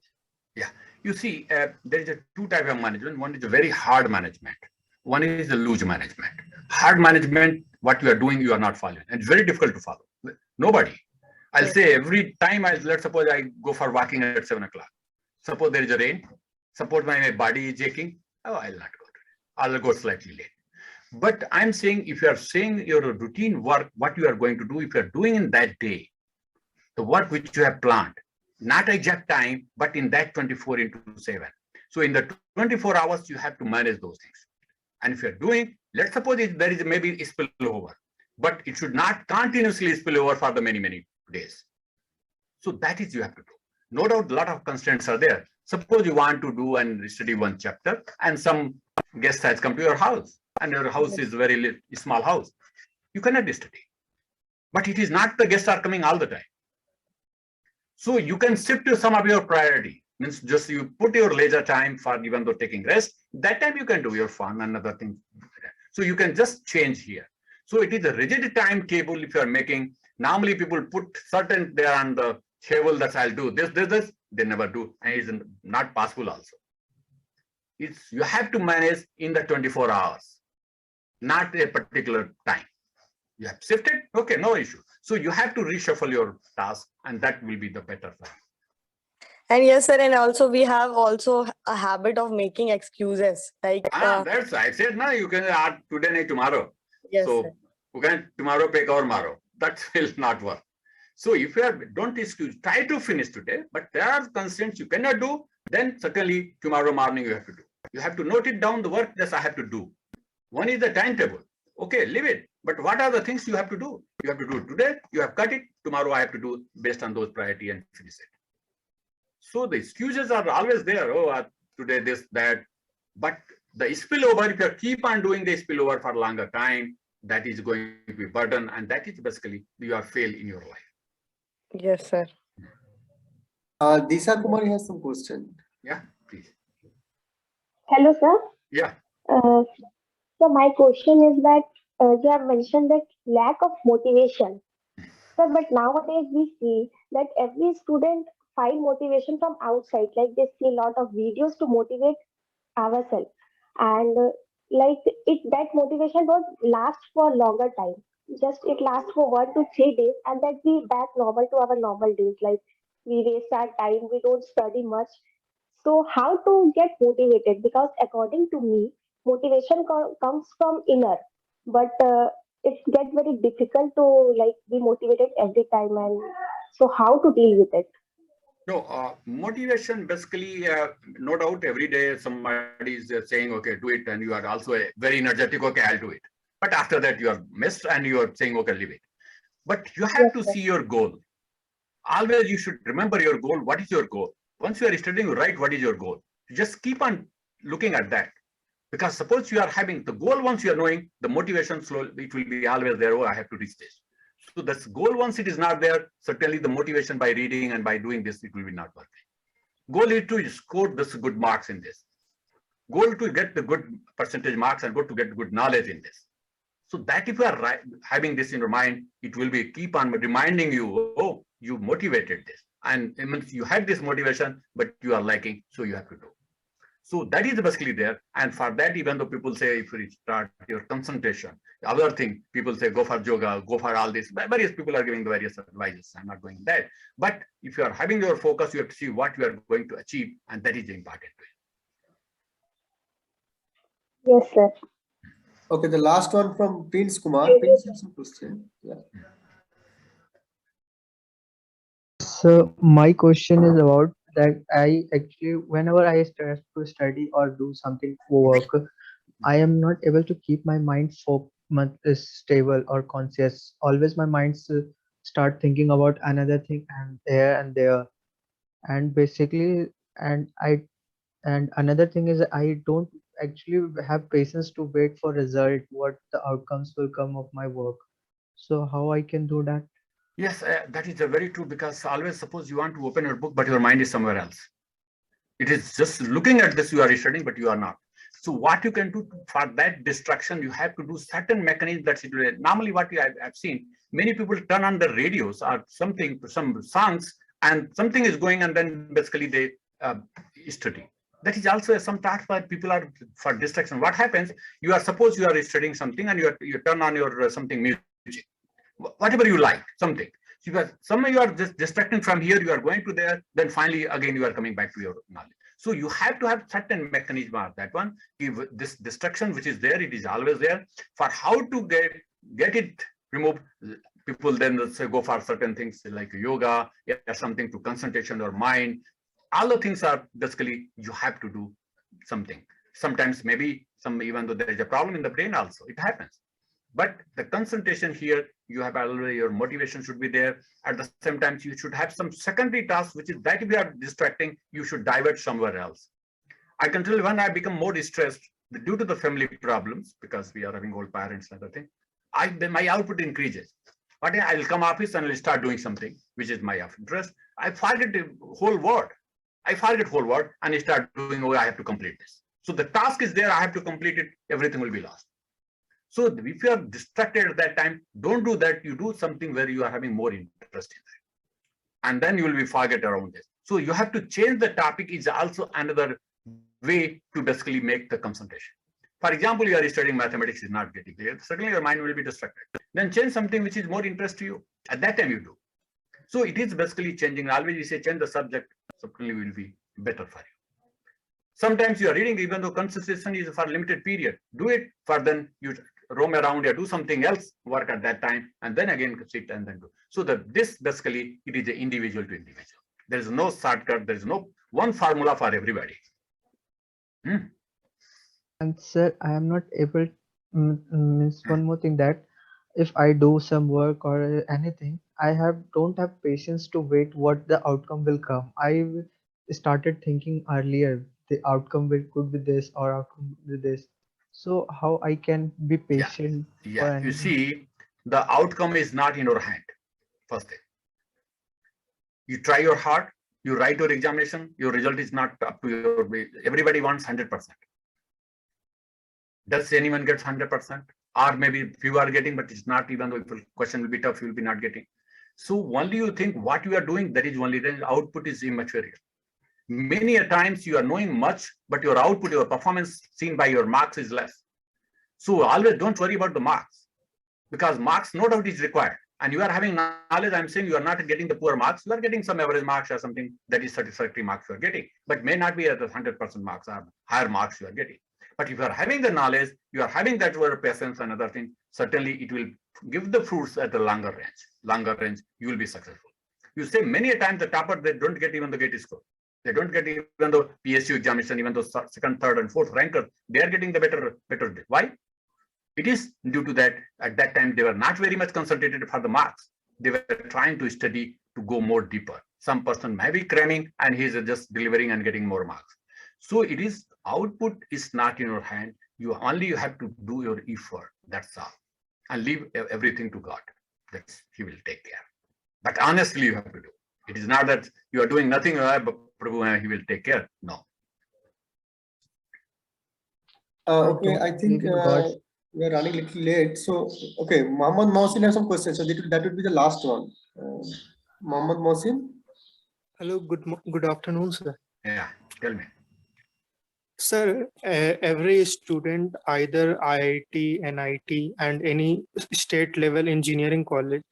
Yeah. You see, there is a two type of management. One is a very hard management. One is the loose management. Hard management, what you are doing, you are not following. And it's very difficult to follow. Nobody. I'll say every time let's suppose I go for walking at 7 o'clock. Suppose there is a rain. Suppose my body is aching. Oh, I'll not go today. I'll go slightly late. But I'm saying, if you are saying your routine work, what you are going to do, if you are doing in that day, the work which you have planned, not exact time, but in that 24/7. So in the 24 hours, you have to manage those things. And if you're doing, let's suppose there is maybe a spillover, but it should not continuously spill over for the many, many days. So that is you have to do. No doubt a lot of constraints are there. Suppose you want to do and study one chapter and some guest has come to your house and your house is very small house. You cannot study. But it is not the guests are coming all the time. So you can shift to some of your priority. Means just you put your leisure time for even though taking rest, that time you can do your fun and other things. So you can just change here. So it is a rigid timetable if you are making. Normally people put certain there on the table that I'll do this, they never do, and it's not possible also. You have to manage in the 24 hours, not a particular time. You have shifted, okay, no issue. So you have to reshuffle your task, and that will be the better thing. And yes, sir, and also we have also a habit of making excuses. Like That's I said now you can today nahi tomorrow. yes, So sir. you can tomorrow pay or tomorrow. That will not work. So if you are don't excuse, try to finish today, but there are constraints you cannot do, then certainly tomorrow morning you have to do. You have to note it down the work that I have to do. One is the timetable. Okay, leave it. But what are the things you have to do? You have to do it today, you have cut it, tomorrow I have to do based on those priority and finish it. So the excuses are always there. Oh, today this, that. But the spillover, if you keep on doing the spillover for a longer time, that is going to be burden, and that is basically you have failed in your life. Yes, sir. Disha Kumari has some question. Yeah, please. Hello, sir. Yeah. So my question is that you have mentioned that lack of motivation. Sir, but nowadays we see that every student find motivation from outside. Like they see a lot of videos to motivate ourselves, and like that motivation don't last for longer time. Just it lasts for 1 to 3 days, and then we back normal to our normal days. Like we waste our time, we don't study much. So how to get motivated? Because according to me, motivation comes from inner, but it gets very difficult to like be motivated every time. And so how to deal with it? No, motivation basically, no doubt every day somebody is saying, okay, do it. And you are also very energetic, okay, I'll do it. But after that you are missed and you are saying, okay, leave it. But you have Yes, to sir. see your goal. Always you should remember your goal. What is your goal? Once you are studying, right, what is your goal? Just keep on looking at that. Because suppose you are having the goal, once you are knowing, the motivation slowly, it will be always there. Oh, I have to reach this. So this goal, once it is not there, certainly the motivation by reading and by doing this, it will be not working. Goal is to score this good marks in this. Goal to get the good percentage marks and go to get good knowledge in this. So that if you are having this in your mind, it will be keep on reminding you, oh, you motivated this. And it means you had this motivation, but you are lacking, so you have to do. So that is basically there. And for that, even though people say if you start your concentration, other thing, people say go for yoga, go for all this. Various people are giving the various advices. I'm not going that. But if you are having your focus, you have to see what you are going to achieve, and that is important. Yes, sir. Okay, the last one from Prince Kumar. Thank you, Prince sir. has some question. Yeah. So my question is about that I actually, whenever I start to study or do something for work, I am not able to keep my mind stable or conscious. Always my mind start thinking about another thing and there, and basically, and I and another thing is I don't actually have patience to wait for result, what the outcomes will come of my work. So how I can do that? Yes, that is very true, because always suppose you want to open your book, but your mind is somewhere else. It is just looking at this, you are studying, but you are not. So what you can do for that distraction, you have to do certain mechanisms that normally what I've seen, many people turn on the radios or something, some songs, and something is going, and then basically they study. That is also some task where people are for distraction. What happens? You are suppose you are studying something and you turn on your something music, whatever you like, something. So some you are just distracting from here, you are going to there, then finally again you are coming back to your knowledge. So you have to have certain mechanism of that one. If this distraction which is there, it is always there. For how to get it removed, people then let's say go for certain things like yoga, something to concentration or mind. All the things are basically you have to do something. Sometimes maybe even though there is a problem in the brain also, it happens. But the concentration here, you have already your motivation should be there. At the same time, you should have some secondary task, which is that if you are distracting, you should divert somewhere else. I can tell you when I become more distressed due to the family problems, because we are having old parents and other thing, then my output increases. But I will come office and I will start doing something, which is my interest. I forget the whole word. I forget whole word and I start doing, oh, I have to complete this. So the task is there, I have to complete it, everything will be lost. So if you are distracted at that time, don't do that. You do something where you are having more interest in that. And then you will be forget around this. So you have to change the topic is also another way to basically make the concentration. For example, you are studying mathematics is not getting clear. Certainly your mind will be distracted. Then change something which is more interest to you. At that time you do. So it is basically changing. Always you say change the subject. certainly will be better for you. Sometimes you are reading, even though concentration is for a limited period, do it for then you roam around or do something else, work at that time, and then again sit and then do. So that this basically, it is a individual to individual. There is no shortcut, there is no one formula for everybody. And sir, I am not able, means one more thing, that if I do some work or anything, I don't have patience to wait what the outcome will come. I started thinking earlier the outcome could be this or outcome could be this. So how I can be patient for Yeah, you anything? see, the outcome is not in your hand. First thing, you try your hard, you write your examination, your result is not up to your, everybody wants 100%. Does anyone get 100%? Or maybe few are getting, but it's not, even though the question will be tough, you will be not getting. So only you think what you are doing, that is only then output is immaterial. Many a times you are knowing much, but your output, your performance seen by your marks is less. So always don't worry about the marks, because marks no doubt is required. And you are having knowledge, I'm saying you are not getting the poor marks, you are getting some average marks or something that is satisfactory marks you are getting, but may not be at the 100% marks or higher marks you are getting. But if you are having the knowledge, you are having that word patience and other thing, certainly it will give the fruits at the longer range. Longer range, you will be successful. You say many a times the topper, they don't get even the gate score. They don't get even the PSU examination, even though second, third, and fourth rankers, they are getting the better. Why? It is due to that at that time they were not very much concentrated for the marks. They were trying to study to go more deeper. Some person may be cramming and he is just delivering and getting more marks. So it is, output is not in your hand. You have to do your effort. That's all, and leave everything to God. That's, He will take care. But honestly, you have to do. It is not that you are doing nothing, but Prabhu, He will take care. No. Okay, I think believe in God. we are running a little late. So, okay, Mohammed Mohsin has some questions. So that would be the last one. Mohammed Mohsin. Hello, good afternoon, sir. Yeah, tell me. Sir, every student, either IIT, NIT, and any state level engineering college,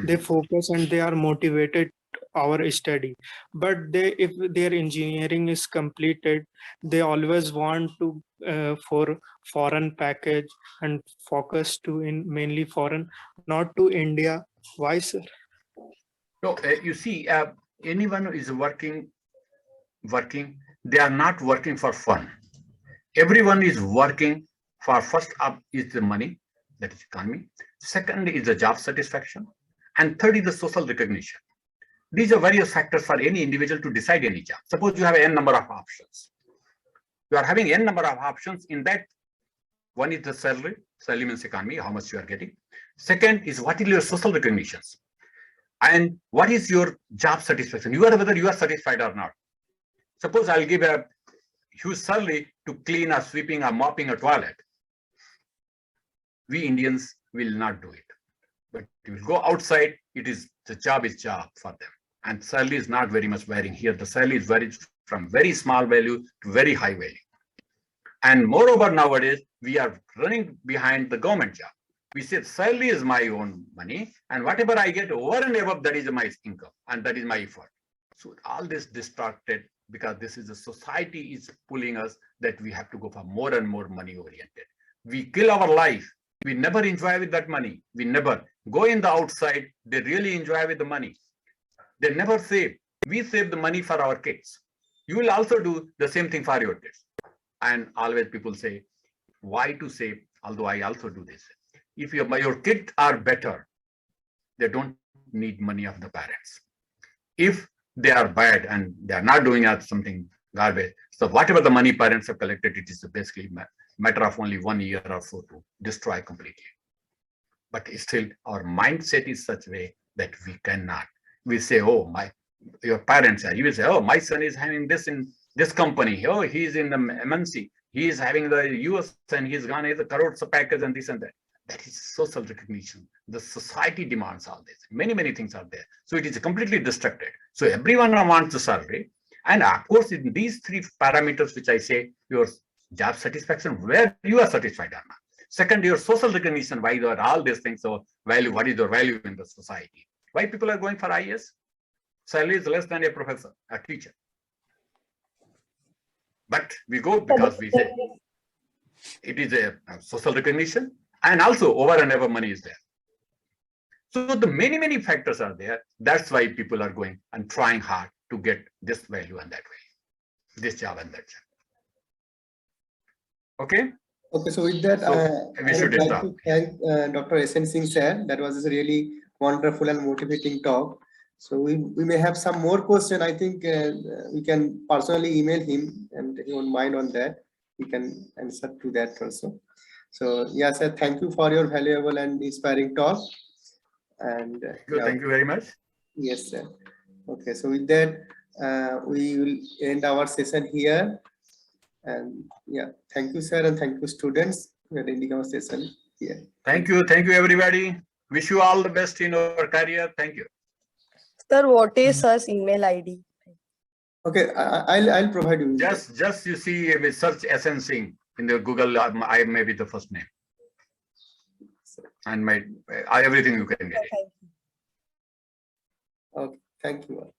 they focus and they are motivated our study. But if their engineering is completed, they always want to for foreign package and focus to in mainly foreign, not to India. Why, sir? No, you see, anyone who is working, they are not working for fun. Everyone is working for, first up is the money, that is economy. Second is the job satisfaction. And third is the social recognition. These are various factors for any individual to decide any job. Suppose you have n number of options. You are having n number of options. In that, one is the salary. Salary means economy, how much you are getting. Second is what is your social recognitions. And what is your job satisfaction? Whether you are satisfied or not. Suppose I'll give a huge salary to clean or sweeping or mopping a toilet. We Indians will not do it. But you will go outside, the job is job for them. And salary is not very much varying here. The salary is varied from very small value to very high value. And moreover, nowadays, we are running behind the government job. We say salary is my own money, and whatever I get over and above, that is my income, and that is my effort. So all this distorted, because this is the society is pulling us that we have to go for more and more money oriented. We kill our life. We never enjoy with that money. We never go in the outside. They really enjoy with the money. They never save. We save the money for our kids. You will also do the same thing for your kids. And always people say, why to save? Although I also do this. If your kids are better, they don't need money of the parents. If they are bad and they are not doing something garbage, so whatever the money parents have collected, it is basically a matter of only 1 year or so to destroy completely. But still, our mindset is such a way that we cannot. We say, oh, your parents are. You will say, oh, my son is having this in this company. Oh, he is in the MNC. He is having the US and he's gone as a crores of package and this and that. That is social recognition. The society demands all this. Many, many things are there. So it is completely distracted. So everyone wants the salary. And of course, in these three parameters, which I say, your job satisfaction, where you are satisfied or not. Second, your social recognition, why there are all these things. So value, what is your value in the society? Why people are going for IAS? Salary is less than a professor, a teacher. But we go because we say it is a social recognition, and also over and over money is there. So the many factors are there. That's why people are going and trying hard to get this value and that value, this job and that job. Okay. Okay, so with that, we I should would like stop. to thank Dr. Singh sir. That was a really wonderful and motivating talk. So we may have some more questions. I think we can personally email him, and he won't mind on that. He can answer to that also. So yes, sir, thank you for your valuable and inspiring talk. And Thank you very much. Yes, sir. Okay, so with that, we will end our session here. And yeah, thank you, sir, and thank you, students. We are ending our session here. Thank you everybody. Wish you all the best in your career. Thank you. Sir, what is sir's email ID? Okay, I'll provide you. Just you see, we search SN Singh in the Google. I may be the first name, and my everything you can get. Okay, thank you.